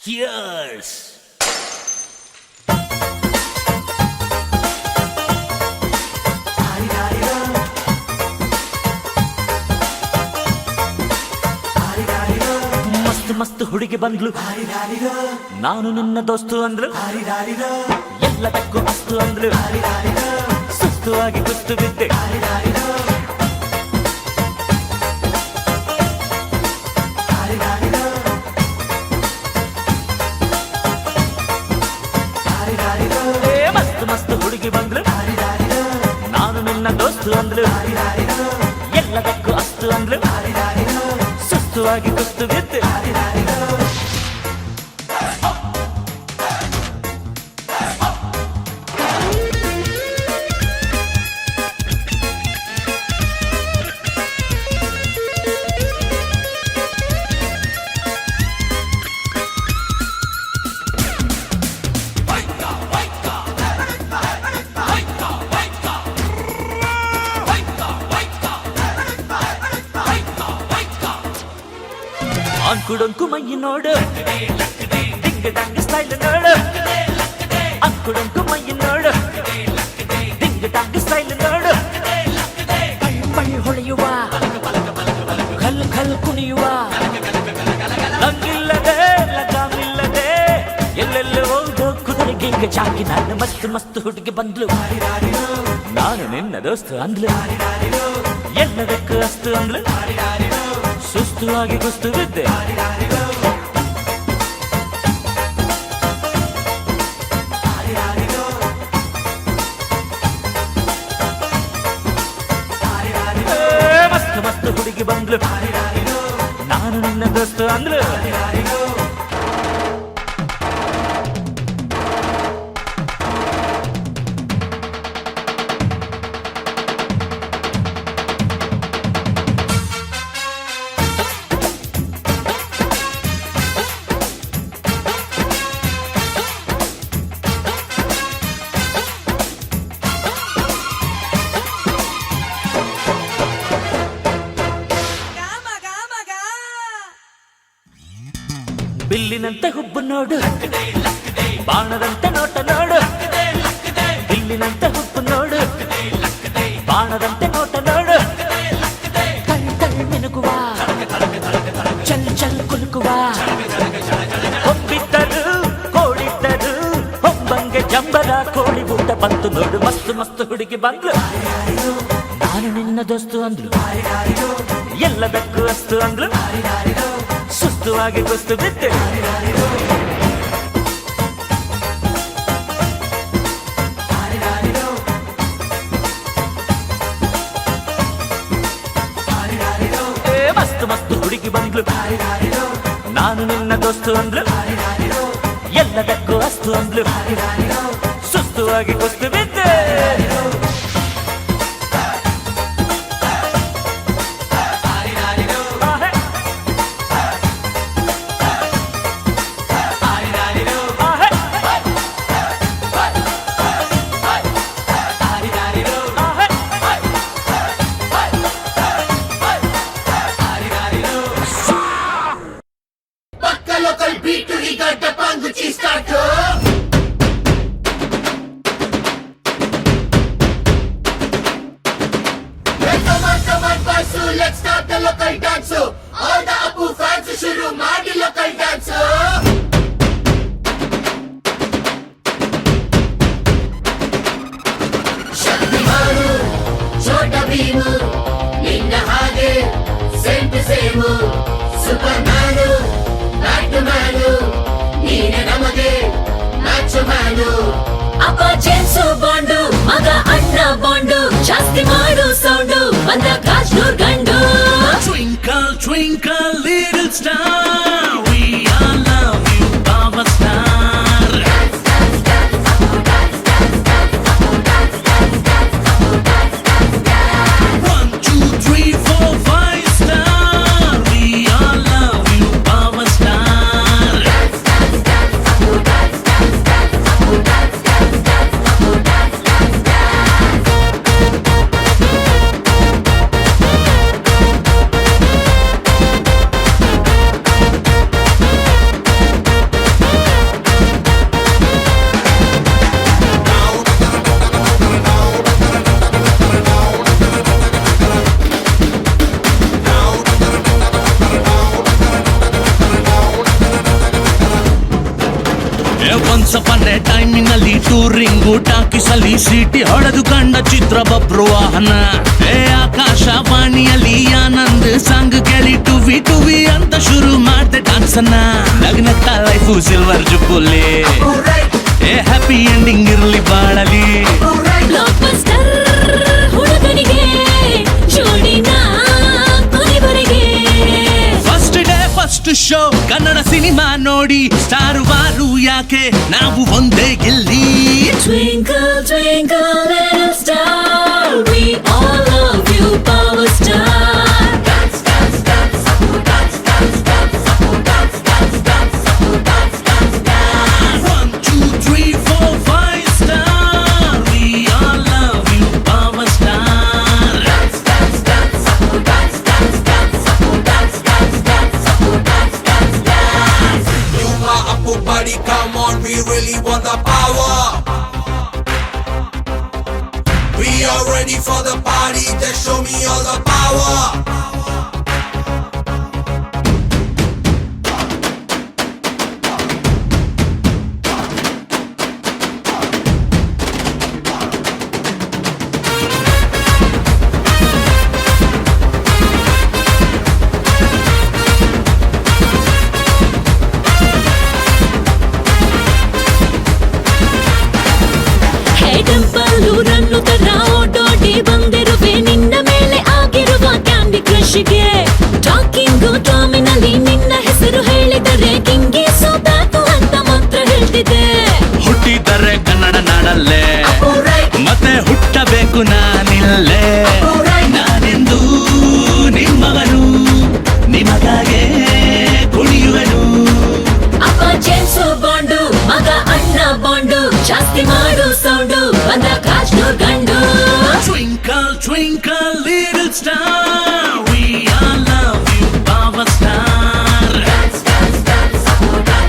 Cheers! ಮಸ್ತ್ ಹುಡುಗಿ ಬಂದ್ಲು, ನಾನು ನಿನ್ನ ದೋಸ್ತು ಅಂದ್ಲು, ಎಲ್ಲದಕ್ಕೂ ಅಸ್ತು ಅಂದ್ಲು, ಸುಸ್ತು ಆಗಿ ಕುಸ್ತು ಬಿದ್ದೆ. ಮಸ್ತ್ ಹುಡುಗಿ ಬಂದ್ಲು, ನಾನು ನಿನ್ನ ದೋಸ್ತು ಅಂದ್ಲು, ಎಲ್ಲದಕ್ಕೂ ಅಸ್ತು ಅಂದ್ಲು, ಸುಸ್ತುವಾಗಿ ಕುಸ್ತು ಬಿದ್ದೆ. ಅಂಕುಡೊಂಕು ಮೈ ನೋಡು, ಡಿಂಗ್ ಡಂಗ್ ಸ್ಟೈಲ್ ನೋಡು. ಅಂಕುಡೊಂಕು ಮೈ ನೋಡು, ಡಿಂಗ್ ಡಂಗ್ ಸ್ಟೈಲ್ ನೋಡು. ಪಳ್ಳಿ ಹೊಳೆಯುವ, ಕಲ್ ಕುಣಿಯುವ, ಲಂಗಿಲ್ಲದೆ ಲಗಾಮಿಲ್ಲದೆ ಎಲ್ಲೆಲ್ಲ ಹೋದೋ ಕುದುರೆಗೆ ಹಿಂಗ ಚಾಕಿ. ನಾನು ಮಸ್ತ್ ಹುಡುಗಿ ಬಂದ್ಲು, ನಾನು ನಿನ್ನ ದೋಸ್ತು ಅಂದ್ಲು, ಎಲ್ಲದಕ್ಕೂ ಅಸ್ತು ಅಂದ್ಲು, ಸುಸ್ತು ಆಗಿ ಕುಸ್ತು ಬಿದ್ದೆ. ಮಸ್ತ್ ಹುಡುಗಿ ಬಂದ್ಲು, ನಾನು ನಿನ್ನ ದೋಸ್ತು ಅಂದ್ಲು. ಬಿಲ್ಲಿನಂತೆ ಹುಬ್ಬು ನೋಡು, ಬಾಣದಂತೆ ನೋಟ ನೋಡು. ಬಿಲ್ಲಿನಂತೆ ಹುಬ್ಬು ನೋಡು, ಬಾಣದಂತೆ ನೋಟ ನೋಡು. ಕಣ್ ಕಣ್ ಮಿನುಗುವ, ಚಲ್ ಚಲ್ ಕುಲುಕುವ. ಹೊಬ್ಬಿದ್ದರು ಕೋಡಿದ್ದರು ಹೊಂಬಂಗೆ ಜಂಬರ ಕೋಳಿ ಊಟ ಬಂತು ನೋಡು. ಮಸ್ತು ಮಸ್ತು ಹುಡುಗಿ ಬಂದ್ಲು, ನಾನು ನಿನ್ನ ದೋಸ್ತು ಅಂದ್ಲು. ಎಲ್ಲದಕ್ಕೂ ಅಸ್ತು ಅಂದ್ಲು, ಸುಸ್ತುವಾಗಿ ಕುಸ್ತು ಬಿದ್ದೆ. ಮಸ್ತು ಮಸ್ತು ಹುಡುಗಿ ಬಂದ್ಲು, ನಾನು ನಿನ್ನ ದೋಸ್ತು ಅಂದ್ಲು. ಎಲ್ಲದಕ್ಕೂ ಅಸ್ತು ಅಂದ್ಲು, ಸುಸ್ತುವಾಗಿ ಕುಸ್ತು ಬಿದ್ದೆ. Let's start the local dance. All the Apu fans shuru maadi local dance. Shaktimanu, Chota Bheemu, ninna hage same to same. Supermanu, Batmanu, neene namage Matchmanu. ಅಪ್ಪ ಜೇಮ್ಸು ಬಾಂಡು, ಮಗ ಅಣ್ಣ ಬಾಂಡು, ಜಾಸ್ತಿ ಮಾಡು ಸೌಂಡು, ಬಂದ ಕಾಶ್ನೂರ್ ಗಂಡು. Twinkle, twinkle, little star, we all love you, our star. Dance, dance, dance, Apu dance, dance, dance, Apu dance, dance, dance, Apu dance, dance, dance. 1, 2, 3, 4, 5 star, we all love you, our star. Dance, dance, dance, Apu dance, dance, dance, Apu dance, dance, dance, Apu dance, dance, dance. Once upon a time ನಲ್ಲಿ ಟೂರಿಂಗು ಟಾಕಿಸಲಿ ಸೀಟಿ ಹೊಡೆದು ಕಂಡ ಚಿತ್ರ ಬಬ್ರು ವಾಹನ. ಆಕಾಶವಾಣಿಯಲ್ಲಿ ಆನಂದ್ ಸಾಂಗ್ ಕೇಳಿ ಟುವಿ ಟುವಿ ಅಂತ ಶುರು ಮಾಡ್ದೆ ಡಾನ್ಸನ್ನ. ನಗ್ನಗ್ತ life silver jubilee, happy ending ಇರ್ಲಿ ಬಾಳಲಿ. ಬ್ಲಾಕ್ ಬಸ್ಟರ್ ಹುಡುಗನಿಗೆ ಜೋಡಿನ ಕೊನೆವರೆಗೆ. First day first show Kannada cinema ನೋಡಿ ಸ್ಟಾರ್ ವಾರು ಯಾಕೆ ನಾವು ಒಂದೇ ಇಲ್ಲಿ. Twinkle, twinkle, little star, we all love you, power star. Dance, dance, dance, Apu dance, dance, dance, Apu dance, dance, dance, Apu dance, dance, dance. 1, 2, 3, 4, 5 star, we all love you, our star. Dance, dance, dance, Apu dance, dance, dance, Apu dance, dance, dance, Apu dance, dance, dance. You my Apu buddy, come on, we really want the power. We are ready for the party, just show me all the power. ಹೇ ಟೆಂಪಲ್ ಊರನ್ನು ತರ ಓಡೋಡಿ ಬಂದಿರುವೆ ನಿನ್ನ ಮೇಲೆ ಆಗಿರುವ ಕ್ಯಾಂಡಿ ಕ್ರಶ್ಗೆ. ಟಾಕಿಂಗು ಟಾಮಿನಲ್ಲಿ ನಿನ್ನ ಹೆಸರು ಹೇಳಿದರೆ ಕಿಂಗಿ ಸೋತಾಕು ಅಂತ ಮಾತ್ರ ಹೇಳ್ತಿದೆ. ಹುಟ್ಟಿದರೆ ಕನ್ನಡ ನಾಡಲ್ಲೇ, ಮತ್ತೆ ಹುಟ್ಟಬೇಕು ನಾನಿಲ್ಲೇ. ನಾನೆಂದು ನಿಮ್ಮವನು, ನಿಮಗಾಗೆ ಕುಣಿಯುವೆನು. ಅಪ್ಪ ಜೇಮ್ಸು ಬಾಂಡು, ಮಗ ಅಣ್ಣ ಬಾಂಡು, ಜಾಸ್ತಿ ಮಾಡು ಸೌಂಡು, ಬಂದ ಕಾಶ್ನೂರ್ ಗಂಡು. Twinkle, twinkle, little star, we all love you, our star. Dance, dance, dance, Apu dance.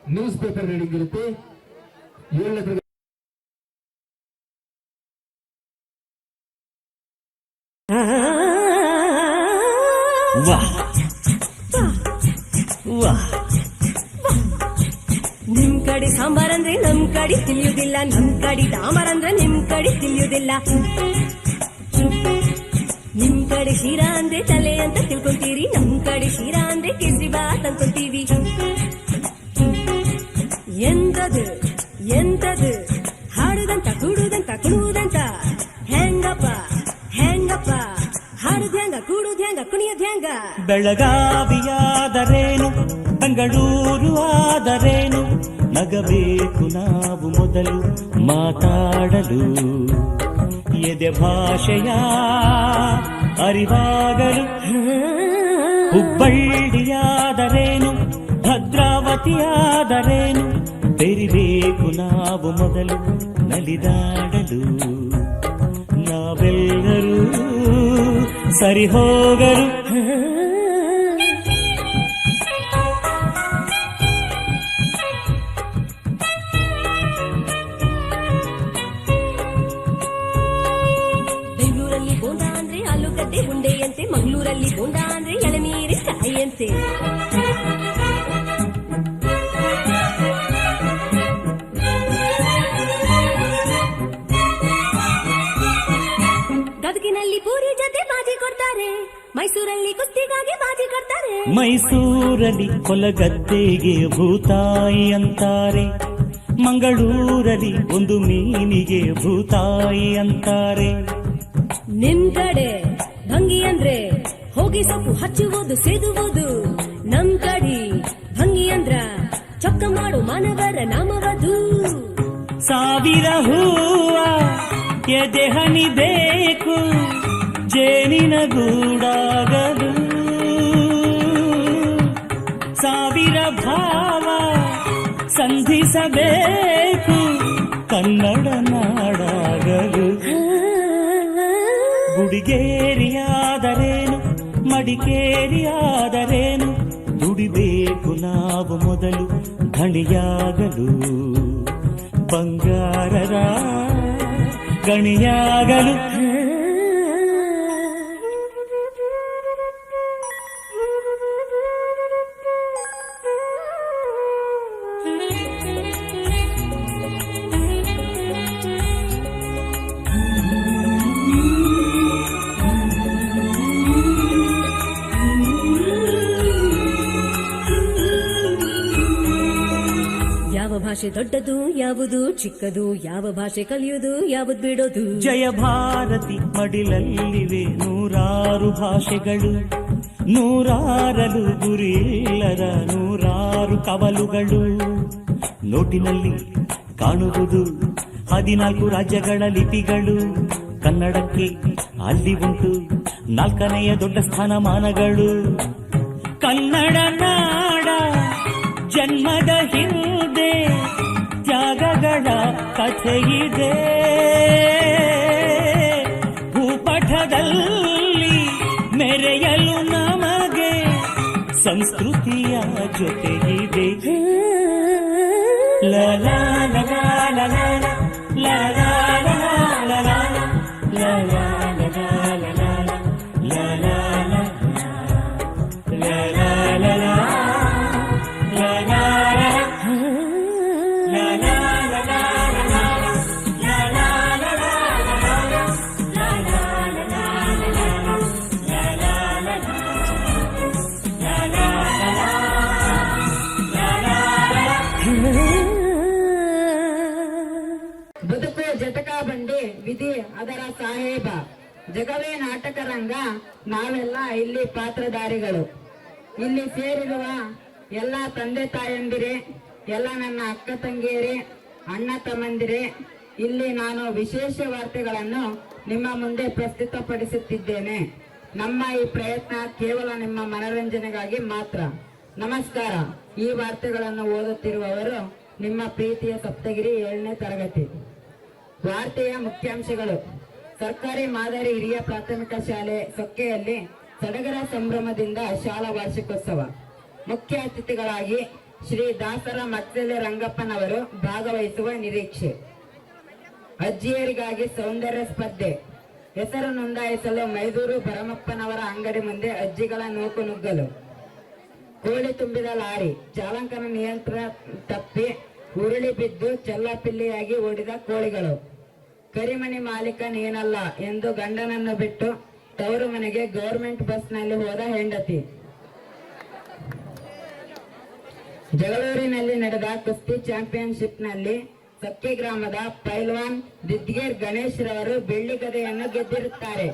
News paper reading ಇರುತ್ತೆ. 7ನೇ ತರಗತಿ ನಿಮ್ ಕಡೆ ಸಾಂಬಾರ್ ಅಂದ್ರೆ ನಮ್ ಕಡೆ ತಿಳಿಯುದಿಲ್ಲ, ನಮ್ ಕಡೆ ಡಾಂಬರ್ ಅಂದ್ರೆ ನಿಮ್ ಕಡೆ ತಿಳಿಯುದಿಲ್ಲ. ನಿಮ್ ಕಡೆ ಶೀರಾ ಅಂದ್ರೆ ತಲೆ ಅಂತ ತಿಳ್ಕೊಂತೀರಿ, ನಮ್ ಕಡೆ ಶೀರಾ ಅಂದ್ರೆ ಕೇಸರಿ ಬಾತ್ ಅನ್ಕೊಂತೀವಿ. ಎಂತದು ಎಂತದು ಹಾಡುದಂತ ಕೂಡುದಂತ ಕುಣುವುದಂತ, ಹೆಂಗಪ್ಪ ಹೆಂಗಪ್ಪ ಹಾಡುದ ಹೆಂಗ ಕೂಡುದ ಹೆಂಗ ಕುಣಿಯದ ಹೆಂಗ. ಬೆಳಗಾವಿಯಾದರೇನು ಬೆಂಗಳೂರು ಆದರೇನು, ನಗಬೇಕು ನಾವು ಮೊದಲು ಮಾತಾಡಲು, ಎದೆ ಭಾಷೆಯ ಅರಿವಾಗಲು. ಹುಬ್ಬಳ್ಳಿಯಾದರೇನು ಭದ್ರಾವತಿಯಾದರೇನು, ಬೆರಿಬೇಕು ನಾವು ಮೊದಲು ನಲಿದಾಡಲು. ನಾವೆಲ್ಲರೂ ಸರಿ ಹೋಗಲು. ಬೆಂಗಳೂರಲ್ಲಿ ಬೋಂಡ ಅಂದ್ರೆ ಆಲೂಗಡ್ಡೆ ಉಂಡೆಯಂತೆ, ಮಂಗಳೂರಲ್ಲಿ ಬೋಂಡ ಅಂದ್ರೆ ಎಳನೀರಿ ಕಾಯಿಯಂತೆ. ಗದಗಿನಲ್ಲಿ ಪೂರಿ ಜೊತೆ ಬಾಜಿ ಕೊಡ್ತಾರೆ, ಮೈಸೂರಲ್ಲಿ ಕುಸ್ತಿಗಾಗಿ ಬಾಜಿ ಕೊಡ್ತಾರೆ. ಮೈಸೂರಲ್ಲಿ ಕೊಲಗದ್ದೆಗೆ ಭೂತಾಯಿ ಅಂತಾರೆ, ಮಂಗಳೂರಲ್ಲಿ ಒಂದು ಮೀನಿಗೆ ಭೂತಾಯಿ ಅಂತಾರೆ. ನಿಮ್ ಕಡೆ ಭಂಗಿ ಅಂದ್ರೆ ಹೋಗಿ ಸೊಪ್ಪು ಹಚ್ಚುವುದು ಸೇದುವುದು, ನಮ್ ಕಡೆ ಭಂಗಿ ಅಂದ್ರ ಚೊಕ್ಕ ಮಾಡು ಮಾನವರ ನಾಮವದು. ಸಾವಿರ ಹೂವ ಎದೆ ಹನಿಬೇಕು ಜೇನಿನ ಗೂಡಾಗಲು, ಸಾವಿರ ಭಾವ ಸಂಧಿಸಬೇಕು ಕನ್ನಡ ನಾಡಾಗಲು. ಗುಡಿಗೇರಿಯಾದರೇನು ಮಡಿಕೇರಿಯಾದರೇನು, ದುಡಿಬೇಕು ನಾವು ಮೊದಲು ಧಣಿಯಾಗಲು, ಬಂಗಾರರ ಗಣಿಯಾಗಲು. ಯಾವ ಭಾಷೆ ದೊಡ್ಡದು ಯಾವುದು ಚಿಕ್ಕದು, ಯಾವ ಭಾಷೆ ಕಲಿಯುವುದು ಯಾವುದು ಬಿಡೋದು. ಜಯ ಭಾರತಿ ಮಡಿಲಲ್ಲಿವೆ ನೂರಾರು ಭಾಷೆಗಳು, ನೂರಾರಲು ಗುರಿಯಿಲ್ಲದ ನೂರಾರು ಕವಲುಗಳು. ನೋಟಿನಲ್ಲಿ ಕಾಣುವುದು 14 ರಾಜ್ಯಗಳ ಲಿಪಿಗಳು, ಕನ್ನಡಕ್ಕೆ ಅಲ್ಲಿ ಉಂಟು 4ನೆಯ ದೊಡ್ಡ ಸ್ಥಾನಮಾನಗಳು. ಕನ್ನಡ ನಾಡ ಜನ್ಮದ ಹಿಂದೆ ತ್ಯಾಗಗಳ ಕಥೆಯಿದೆ, ಭೂಪಟದಲ್ಲಿ ಮೆರೆಯಲು ನಮಗೆ ಸಂಸ್ಕೃತಿಯ ಜೊತೆಗಿದೆ. ಲ ಲ ಲ ಲ ಲ ಲ ಲ ಲ ಲ ಲ ಲ ಲ ಲ ಬದುಕು ಜಟಕ ಬಂಡಿ ವಿಧಿ ಅದರ ಸಾಹೇಬ, ಜಗವೇ ನಾಟಕ ರಂಗ, ನಾವೆಲ್ಲ ಇಲ್ಲಿ ಪಾತ್ರಧಾರಿಗಳು. ಇಲ್ಲಿ ಸೇರಿರುವ ಎಲ್ಲ ತಂದೆ ತಾಯಂದಿರೇ, ಎಲ್ಲ ನನ್ನ ಅಕ್ಕ ತಂಗಿಯರೇ, ಅಣ್ಣ ತಮ್ಮಂದಿರೇ, ಇಲ್ಲಿ ನಾನು ವಿಶೇಷ ವಾರ್ತೆಗಳನ್ನು ನಿಮ್ಮ ಮುಂದೆ ಪ್ರಸ್ತುತಪಡಿಸುತ್ತಿದ್ದೇನೆ. ನಮ್ಮ ಈ ಪ್ರಯತ್ನ ಕೇವಲ ನಿಮ್ಮ ಮನರಂಜನೆಗಾಗಿ ಮಾತ್ರ. ನಮಸ್ಕಾರ. ಈ ವಾರ್ತೆಗಳನ್ನು ಓದುತ್ತಿರುವವರು ನಿಮ್ಮ ಪ್ರೀತಿಯ ಸಪ್ತಗಿರಿ 7ನೇ ತರಗತಿ. ವಾರ್ತೆಯ ಮುಖ್ಯಾಂಶಗಳು. ಸರ್ಕಾರಿ ಮಾದರಿ ಹಿರಿಯ ಪ್ರಾಥಮಿಕ ಶಾಲೆ ಸೊಕ್ಕೆಯಲ್ಲಿ ಸಡಗರ ಸಂಭ್ರಮದಿಂದ ಶಾಲಾ ವಾರ್ಷಿಕೋತ್ಸವ. ಮುಖ್ಯ ಅತಿಥಿಗಳಾಗಿ ಶ್ರೀ ದಾಸರ ಮತ್ಸಲ್ಯ ರಂಗಪ್ಪನವರು ಭಾಗವಹಿಸುವ ನಿರೀಕ್ಷೆ. ಅಜ್ಜಿಯರಿಗಾಗಿ ಸೌಂದರ್ಯ ಸ್ಪರ್ಧೆ. ಹೆಸರು ನೋಂದಾಯಿಸಲು ಮೈದೂರು ಭರಮಪ್ಪನವರ ಅಂಗಡಿ ಮುಂದೆ ಅಜ್ಜಿಗಳ ನೂಕು ನುಗ್ಗಲು. ಕೋಳಿ ತುಂಬಿದ ಲಾರಿ ಚಾಲಕನ ನಿಯಂತ್ರಣ ತಪ್ಪಿ ಉರುಳಿ ಬಿದ್ದು ಚೆಲ್ಲಾಪಿಲ್ಲಿಯಾಗಿ ಓಡಿದ ಕೋಳಿಗಳು. ಕರಿಮಣಿ ಮಾಲೀಕ ನೀನಲ್ಲ ಎಂದು ಗಂಡನನ್ನು ಬಿಟ್ಟು ತವರು ಮನೆಗೆ ಗೌರ್ಮೆಂಟ್ ಬಸ್ನಲ್ಲಿ ಹೋದ ಹೆಂಡತಿ. ಜಗಳೂರಿನಲ್ಲಿ ನಡೆದ ಕುಸ್ತಿ ಚಾಂಪಿಯನ್ಶಿಪ್ನಲ್ಲಿ ಸಕ್ಕೆ ಗ್ರಾಮದ ಪೈಲ್ವಾನ್ ದಿದ್ಗೇರ್ ಗಣೇಶ್ ರವರು ಬೆಳ್ಳಿ ಗದೆಯನ್ನು ಗೆದ್ದಿರುತ್ತಾರೆ.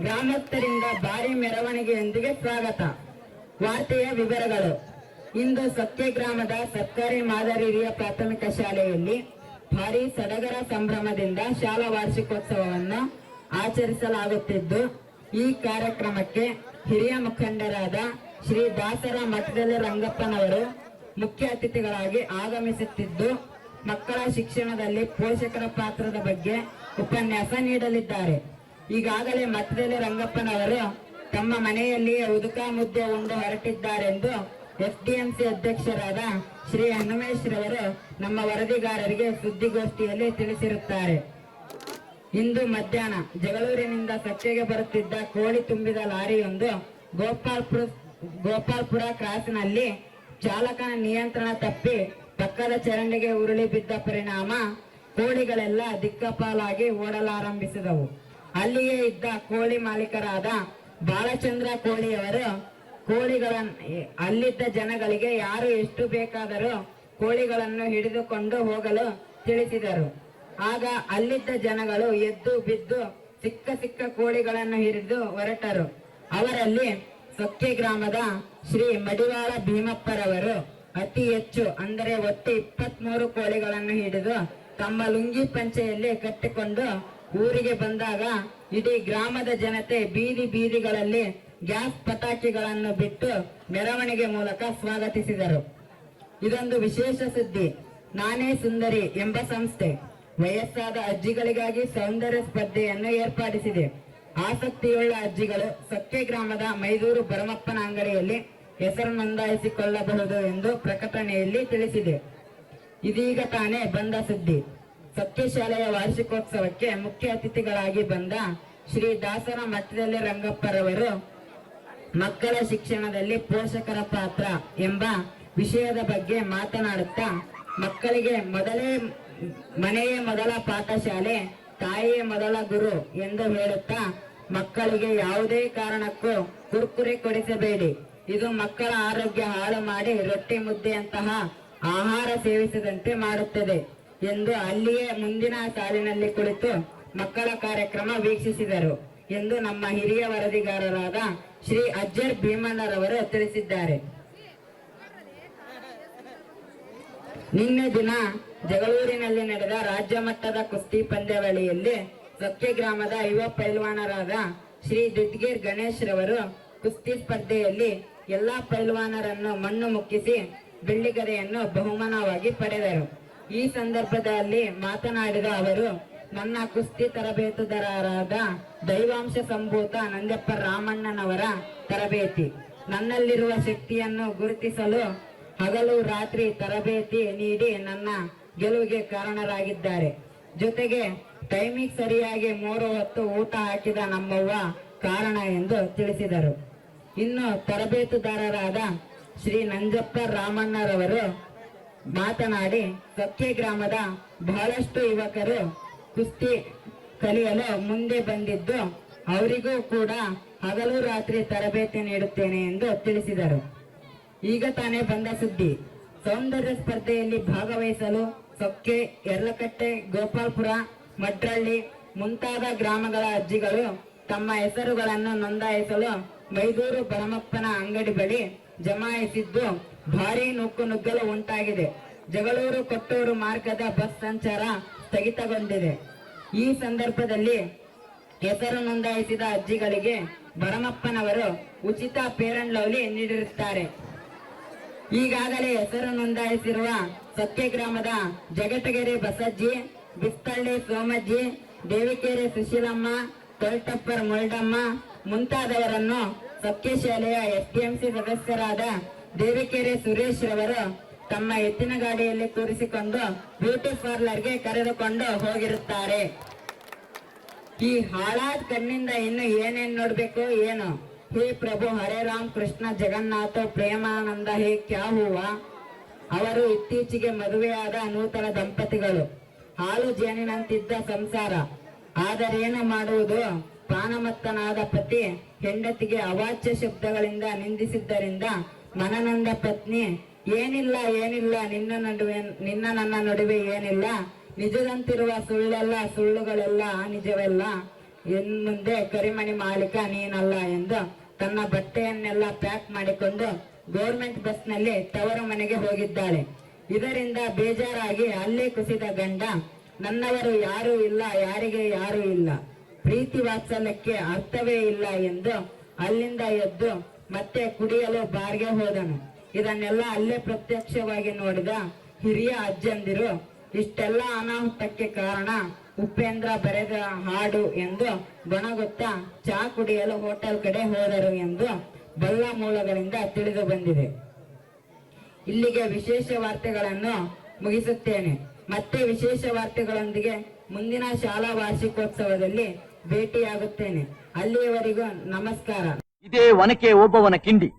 ಗ್ರಾಮಸ್ಥರಿಂದ ಭಾರಿ ಮೆರವಣಿಗೆಯೊಂದಿಗೆ ಸ್ವಾಗತ. ವಾರ್ತೆಯ ವಿವರಗಳು. ಇಂದು ಸಕ್ಕೆ ಗ್ರಾಮದ ಸರ್ಕಾರಿ ಮಾದರಿ ಹಿರಿಯ ಪ್ರಾಥಮಿಕ ಶಾಲೆಯಲ್ಲಿ ಭಾರಿ ಸಡಗರ ಸಂಭ್ರಮದಿಂದ ಶಾಲಾ ವಾರ್ಷಿಕೋತ್ಸವವನ್ನು ಆಚರಿಸಲಾಗುತ್ತಿದ್ದು, ಈ ಕಾರ್ಯಕ್ರಮಕ್ಕೆ ಹಿರಿಯ ಮುಖಂಡರಾದ ಶ್ರೀ ದಾಸರ ಮಠದಲ್ಲಿ ರಂಗಪ್ಪನವರು ಮುಖ್ಯ ಅತಿಥಿಗಳಾಗಿ ಆಗಮಿಸುತ್ತಿದ್ದು, ಮಕ್ಕಳ ಶಿಕ್ಷಣದಲ್ಲಿ ಪೋಷಕರ ಪಾತ್ರದ ಬಗ್ಗೆ ಉಪನ್ಯಾಸ ನೀಡಲಿದ್ದಾರೆ. ಈಗಾಗಲೇ ಮಠದಲ್ಲಿ ರಂಗಪ್ಪನವರು ತಮ್ಮ ಮನೆಯಲ್ಲಿಯೇ ಉದುಕ ಮುದ್ದೆ ಉಂಡು ಹೊರಟಿದ್ದಾರೆಂದು ಎಸ್ಡಿಎಂಸಿ ಅಧ್ಯಕ್ಷರಾದ ಶ್ರೀ ಹನುಮೇಶ್ ರವರು ನಮ್ಮ ವರದಿಗಾರರಿಗೆ ಸುದ್ದಿಗೋಷ್ಠಿಯಲ್ಲಿ ತಿಳಿಸಿರುತ್ತಾರೆ. ಇಂದು ಮಧ್ಯಾಹ್ನ ಜಗಳೂರಿನಿಂದ ಸತ್ಯಗೆ ಬರುತ್ತಿದ್ದ ಕೋಳಿ ತುಂಬಿದ ಲಾರಿಯೊಂದು ಗೋಪಾಲ್ಪುರ ಕ್ರಾಸ್ನಲ್ಲಿ ಚಾಲಕನ ನಿಯಂತ್ರಣ ತಪ್ಪಿ ಪಕ್ಕದ ಚರಂಡಿಗೆ ಉರುಳಿ ಬಿದ್ದ ಪರಿಣಾಮ ಕೋಳಿಗಳೆಲ್ಲ ದಿಕ್ಕಪಾಲಾಗಿ ಓಡಲಾರಂಭಿಸಿದವು. ಅಲ್ಲಿಯೇ ಇದ್ದ ಕೋಳಿ ಮಾಲೀಕರಾದ ಬಾಲಚಂದ್ರ ಕೋಳಿಯವರು ಅಲ್ಲಿದ್ದ ಜನಗಳಿಗೆ ಯಾರು ಎಷ್ಟು ಬೇಕಾದರೂ ಕೋಳಿಗಳನ್ನು ಹಿಡಿದುಕೊಂಡು ಹೋಗಲು ತಿಳಿಸಿದರು. ಆಗ ಅಲ್ಲಿದ್ದ ಜನಗಳು ಎದ್ದು ಬಿದ್ದು ಸಿಕ್ಕ ಕೋಳಿಗಳನ್ನು ಹಿಡಿದು ಹೊರಟರು. ಅವರಲ್ಲಿ ಸೊಕ್ಕೆ ಗ್ರಾಮದ ಶ್ರೀ ಮಡಿವಾಳ ಭೀಮಪ್ಪರವರು ಅತಿ ಹೆಚ್ಚು ಅಂದರೆ ಒಟ್ಟು 23 ಕೋಳಿಗಳನ್ನು ಹಿಡಿದು ತಮ್ಮ ಲುಂಗಿ ಪಂಚೆಯಲ್ಲಿ ಕಟ್ಟಿಕೊಂಡು ಊರಿಗೆ ಬಂದಾಗ ಇಡೀ ಗ್ರಾಮದ ಜನತೆ ಬೀದಿಗಳಲ್ಲಿ ಗ್ಯಾಸ್ ಪಟಾಕಿಗಳನ್ನು ಬಿಟ್ಟು ಮೆರವಣಿಗೆ ಮೂಲಕ ಸ್ವಾಗತಿಸಿದರು. ಇದೊಂದು ವಿಶೇಷ ಸುದ್ದಿ. ನಾನೇ ಸುಂದರಿ ಎಂಬ ಸಂಸ್ಥೆ ವಯಸ್ಸಾದ ಅಜ್ಜಿಗಳಿಗಾಗಿ ಸೌಂದರ್ಯ ಸ್ಪರ್ಧೆಯನ್ನು ಏರ್ಪಡಿಸಿದೆ. ಆಸಕ್ತಿಯುಳ್ಳ ಅಜ್ಜಿಗಳು ಸೊಕ್ಕೆ ಗ್ರಾಮದ ಮೈದೂರು ಭರಮಪ್ಪನ ಅಂಗಡಿಯಲ್ಲಿ ಹೆಸರು ನೋಂದಾಯಿಸಿಕೊಳ್ಳಬಹುದು ಎಂದು ಪ್ರಕಟಣೆಯಲ್ಲಿ ತಿಳಿಸಿದೆ. ಇದೀಗ ತಾನೇ ಬಂದ ಸುದ್ದಿ. ಸೊಕ್ಕೆ ಶಾಲೆಯ ವಾರ್ಷಿಕೋತ್ಸವಕ್ಕೆ ಮುಖ್ಯ ಅತಿಥಿಗಳಾಗಿ ಬಂದ ಶ್ರೀ ದಾಸರ ಮಠದಲ್ಲಿ ರಂಗಪ್ಪರವರು ಮಕ್ಕಳ ಶಿಕ್ಷಣದಲ್ಲಿ ಪೋಷಕರ ಪಾತ್ರ ಎಂಬ ವಿಷಯದ ಬಗ್ಗೆ ಮಾತನಾಡುತ್ತಾ, ಮಕ್ಕಳಿಗೆ ಮನೆಯೇ ಮೊದಲ ಪಾಠಶಾಲೆ, ತಾಯಿಯೇ ಮೊದಲ ಗುರು ಎಂದು ಹೇಳುತ್ತಾ, ಮಕ್ಕಳಿಗೆ ಯಾವುದೇ ಕಾರಣಕ್ಕೂ ಕುರ್ಕುರೆ ಕೊಡಿಸಬೇಡಿ, ಇದು ಮಕ್ಕಳ ಆರೋಗ್ಯ ಹಾಳು ಮಾಡಿ ರೊಟ್ಟಿ ಮುದ್ದೆಯಂತಹ ಆಹಾರ ಸೇವಿಸದಂತೆ ಮಾಡುತ್ತದೆ ಎಂದು ಅಲ್ಲಿಯೇ ಮುಂದಿನ ಸಾಲಿನಲ್ಲಿ ಕುಳಿತು ಮಕ್ಕಳ ಕಾರ್ಯಕ್ರಮ ವೀಕ್ಷಿಸಿದರು ಎಂದು ನಮ್ಮ ಹಿರಿಯ ವರದಿಗಾರರಾದ ಶ್ರೀ ಅಜ್ಜರ್ ಭೀಮಣ್ಣರವರು ತಿಳಿಸಿದ್ದಾರೆ. ನಿನ್ನೆ ದಿನ ಜಗಳೂರಿನಲ್ಲಿ ನಡೆದ ರಾಜ್ಯ ಮಟ್ಟದ ಕುಸ್ತಿ ಪಂದ್ಯಾವಳಿಯಲ್ಲಿ ಸೊಕ್ಕೆ ಗ್ರಾಮದ ಯುವ ಪೈಲ್ವಾನರಾದ ಶ್ರೀ ದಿದ್ಗೇರ್ ಗಣೇಶ್ ರವರು ಕುಸ್ತಿ ಸ್ಪರ್ಧೆಯಲ್ಲಿ ಎಲ್ಲಾ ಪೈಲ್ವಾನರನ್ನು ಮಣ್ಣು ಮುಕ್ಕಿಸಿ ಬೆಳ್ಳಿಗರೆಯನ್ನು ಬಹುಮಾನವಾಗಿ ಪಡೆದರು. ಈ ಸಂದರ್ಭದಲ್ಲಿ ಮಾತನಾಡಿದ ಅವರು, ನನ್ನ ಕುಸ್ತಿ ತರಬೇತುದಾರರಾದ ದೈವಾಂಶ ಸಂಭೂತ ನಂಜಪ್ಪ ರಾಮಣ್ಣನವರ ತರಬೇತಿ ನನ್ನಲ್ಲಿರುವ ಶಕ್ತಿಯನ್ನು ಗುರುತಿಸಲು ಹಗಲು ರಾತ್ರಿ ತರಬೇತಿ ನೀಡಿ ನನ್ನ ಗೆಲುವಿಗೆ ಕಾರಣರಾಗಿದ್ದಾರೆ. ಜೊತೆಗೆ ಟೈಮಿಗೆ ಸರಿಯಾಗಿ 3 ಹೊತ್ತು ಊಟ ಹಾಕಿದ ನಮ್ಮವ್ವ ಕಾರಣ ಎಂದು ತಿಳಿಸಿದರು. ಇನ್ನು ತರಬೇತುದಾರರಾದ ಶ್ರೀ ನಂಜಪ್ಪ ರಾಮಣ್ಣರವರು ಮಾತನಾಡಿ, ಸೊಕ್ಕೆ ಗ್ರಾಮದ ಬಹಳಷ್ಟು ಯುವಕರು ಕುಸ್ತಿ ಕಲಿಯಲು ಮುಂದೆ ಬಂದಿದ್ದು, ಅವರಿಗೂ ಕೂಡ ಹಗಲು ರಾತ್ರಿ ತರಬೇತಿ ನೀಡುತ್ತೇನೆ ಎಂದು ತಿಳಿಸಿದರು. ಈಗ ತಾನೇ ಬಂದ ಸುದ್ದಿ. ಸೌಂದರ್ಯ ಸ್ಪರ್ಧೆಯಲ್ಲಿ ಭಾಗವಹಿಸಲು ಸೊಕ್ಕೆ, ಯರ್ಲಕಟ್ಟೆ, ಗೋಪಾಲ್ಪುರ, ಮಡ್ರಳ್ಳಿ ಮುಂತಾದ ಗ್ರಾಮಗಳ ಅಜ್ಜಿಗಳು ತಮ್ಮ ಹೆಸರುಗಳನ್ನು ನೋಂದಾಯಿಸಲು ಮೈದೂರು ಭರಮಪ್ಪನ ಅಂಗಡಿ ಬಳಿ ಜಮಾಯಿಸಿದ್ದು ಭಾರೀ ನುಗ್ಗಲು ಉಂಟಾಗಿದೆ. ಜಗಳೂರು ಕೊಟ್ಟೂರು ಮಾರ್ಗದ ಬಸ್ ಸಂಚಾರ ಸ್ಥಗಿತಗೊಂಡಿದೆ. ಈ ಸಂದರ್ಭದಲ್ಲಿ ಹೆಸರು ನೋಂದಾಯಿಸಿದ ಅಜ್ಜಿಗಳಿಗೆ ಭರಮಪ್ಪನವರು ಉಚಿತ ಫೇರ್ ಅಂಡ್ ಲವ್ಲಿ ನೀಡಿರುತ್ತಾರೆ. ಈಗಾಗಲೇ ಹೆಸರು ನೋಂದಾಯಿಸಿರುವ ಸೊಕ್ಕೆ ಗ್ರಾಮದ ಜಗಟಗೆರೆ ಬಸಜ್ಜಿ, ಬಿಸ್ತಳ್ಳಿ ಸೋಮಜ್ಜಿ, ದೇವಿಕೆರೆ ಸುಶೀಲಮ್ಮ, ತೊಳ್ಟಪ್ಪರ್ ಮುಲ್ಡಮ್ಮ ಮುಂತಾದವರನ್ನು ಸೊಕ್ಕೆ ಶಾಲೆಯ ಎಸ್ಡಿಎಂಸಿ ಸದಸ್ಯರಾದ ದೇವಿಕೆರೆ ಸುರೇಶ್ ರವರು ತಮ್ಮ ಎತ್ತಿನ ಗಾಡಿಯಲ್ಲಿ ಕೂರಿಸಿಕೊಂಡು ಬ್ಯೂಟಿ ಪಾರ್ಲರ್ಗೆ ಕರೆದುಕೊಂಡು ಹೋಗಿರುತ್ತಾರೆ. ಈ ಹಾಳಾದ ಕಣ್ಣಿಂದ ಇನ್ನು ಏನೇನ್ ನೋಡ್ಬೇಕು ಏನು? ಹೇ ಪ್ರಭು ಹರೇ ರಾಮ್ ಕೃಷ್ಣ ಜಗನ್ನಾಥ ಪ್ರೇಮಾನಂದ ಹೇ ಕ್ಯಾ ಹೂವ. ಅವರು ಇತ್ತೀಚೆಗೆ ಮದುವೆಯಾದ ನೂತನ ದಂಪತಿಗಳು. ಹಾಲು ಜೇನಿನಂತಿದ್ದ ಸಂಸಾರ. ಆದರೇನು ಮಾಡುವುದು? ಪಾನಮತ್ತನಾದ ಪತಿ ಹೆಂಡತಿಗೆ ಅವಾಚ್ಯ ಶಬ್ದಗಳಿಂದ ನಿಂದಿಸಿದ್ದರಿಂದ ಮನನೊಂದ ಪತ್ನಿ, ಏನಿಲ್ಲ ನಿನ್ನ ನನ್ನ ನಡುವೆ ಏನಿಲ್ಲ, ನಿಜದಂತಿರುವ ಸುಳ್ಳೆಲ್ಲ ಸುಳ್ಳುಗಳೆಲ್ಲ ನಿಜವೆಲ್ಲ, ಮುಂದೆ ಕರಿಮಣಿ ಮಾಲೀಕ ನೀನಲ್ಲ ಎಂದು ತನ್ನ ಬಟ್ಟೆಯನ್ನೆಲ್ಲ ಪ್ಯಾಕ್ ಮಾಡಿಕೊಂಡು ಗೌರ್ಮೆಂಟ್ ಬಸ್ನಲ್ಲಿ ತವರು ಮನೆಗೆ ಹೋಗಿದ್ದಾಳೆ. ಇದರಿಂದ ಬೇಜಾರಾಗಿ ಅಲ್ಲೇ ಕುಸಿದ ಗಂಡ, ನನ್ನವರು ಯಾರೂ ಇಲ್ಲ, ಯಾರಿಗೆ ಯಾರೂ ಇಲ್ಲ, ಪ್ರೀತಿ ವಾತ್ಸಲ್ಯಕ್ಕೆ ಅರ್ಥವೇ ಇಲ್ಲ ಎಂದು ಅಲ್ಲಿಂದ ಎದ್ದು ಮತ್ತೆ ಕುಡಿಯಲು ಬಾರ್ಗೆ ಹೋದನು. ಇದನ್ನೆಲ್ಲ ಅಲ್ಲೇ ಪ್ರತ್ಯಕ್ಷವಾಗಿ ನೋಡಿದ ಹಿರಿಯ ಅಜ್ಜಂದಿರು, ಇಷ್ಟೆಲ್ಲ ಅನಾಹುತಕ್ಕೆ ಕಾರಣ ಉಪೇಂದ್ರ ಬರೆದ ಹಾಡು ಎಂದು ಗೊಣಗುತ್ತಾ ಚಾ ಕುಡಿಯಲು ಹೋಟೆಲ್ ಕಡೆ ಹೋದರು ಎಂದು ಬಲ್ಲ ಮೂಲಗಳಿಂದ ತಿಳಿದು ಬಂದಿದೆ. ಇಲ್ಲಿಗೆ ವಿಶೇಷ ವಾರ್ತೆಗಳನ್ನು ಮುಗಿಸುತ್ತೇನೆ. ಮತ್ತೆ ವಿಶೇಷ ವಾರ್ತೆಗಳೊಂದಿಗೆ ಮುಂದಿನ ಶಾಲಾ ವಾರ್ಷಿಕೋತ್ಸವದಲ್ಲಿ ಭೇಟಿಯಾಗುತ್ತೇನೆ. ಅಲ್ಲಿಯವರೆಗೂ ನಮಸ್ಕಾರ. ಇದೇ ಒನಕೆ ಓಬವ್ವನ ಕಿಂಡಿ.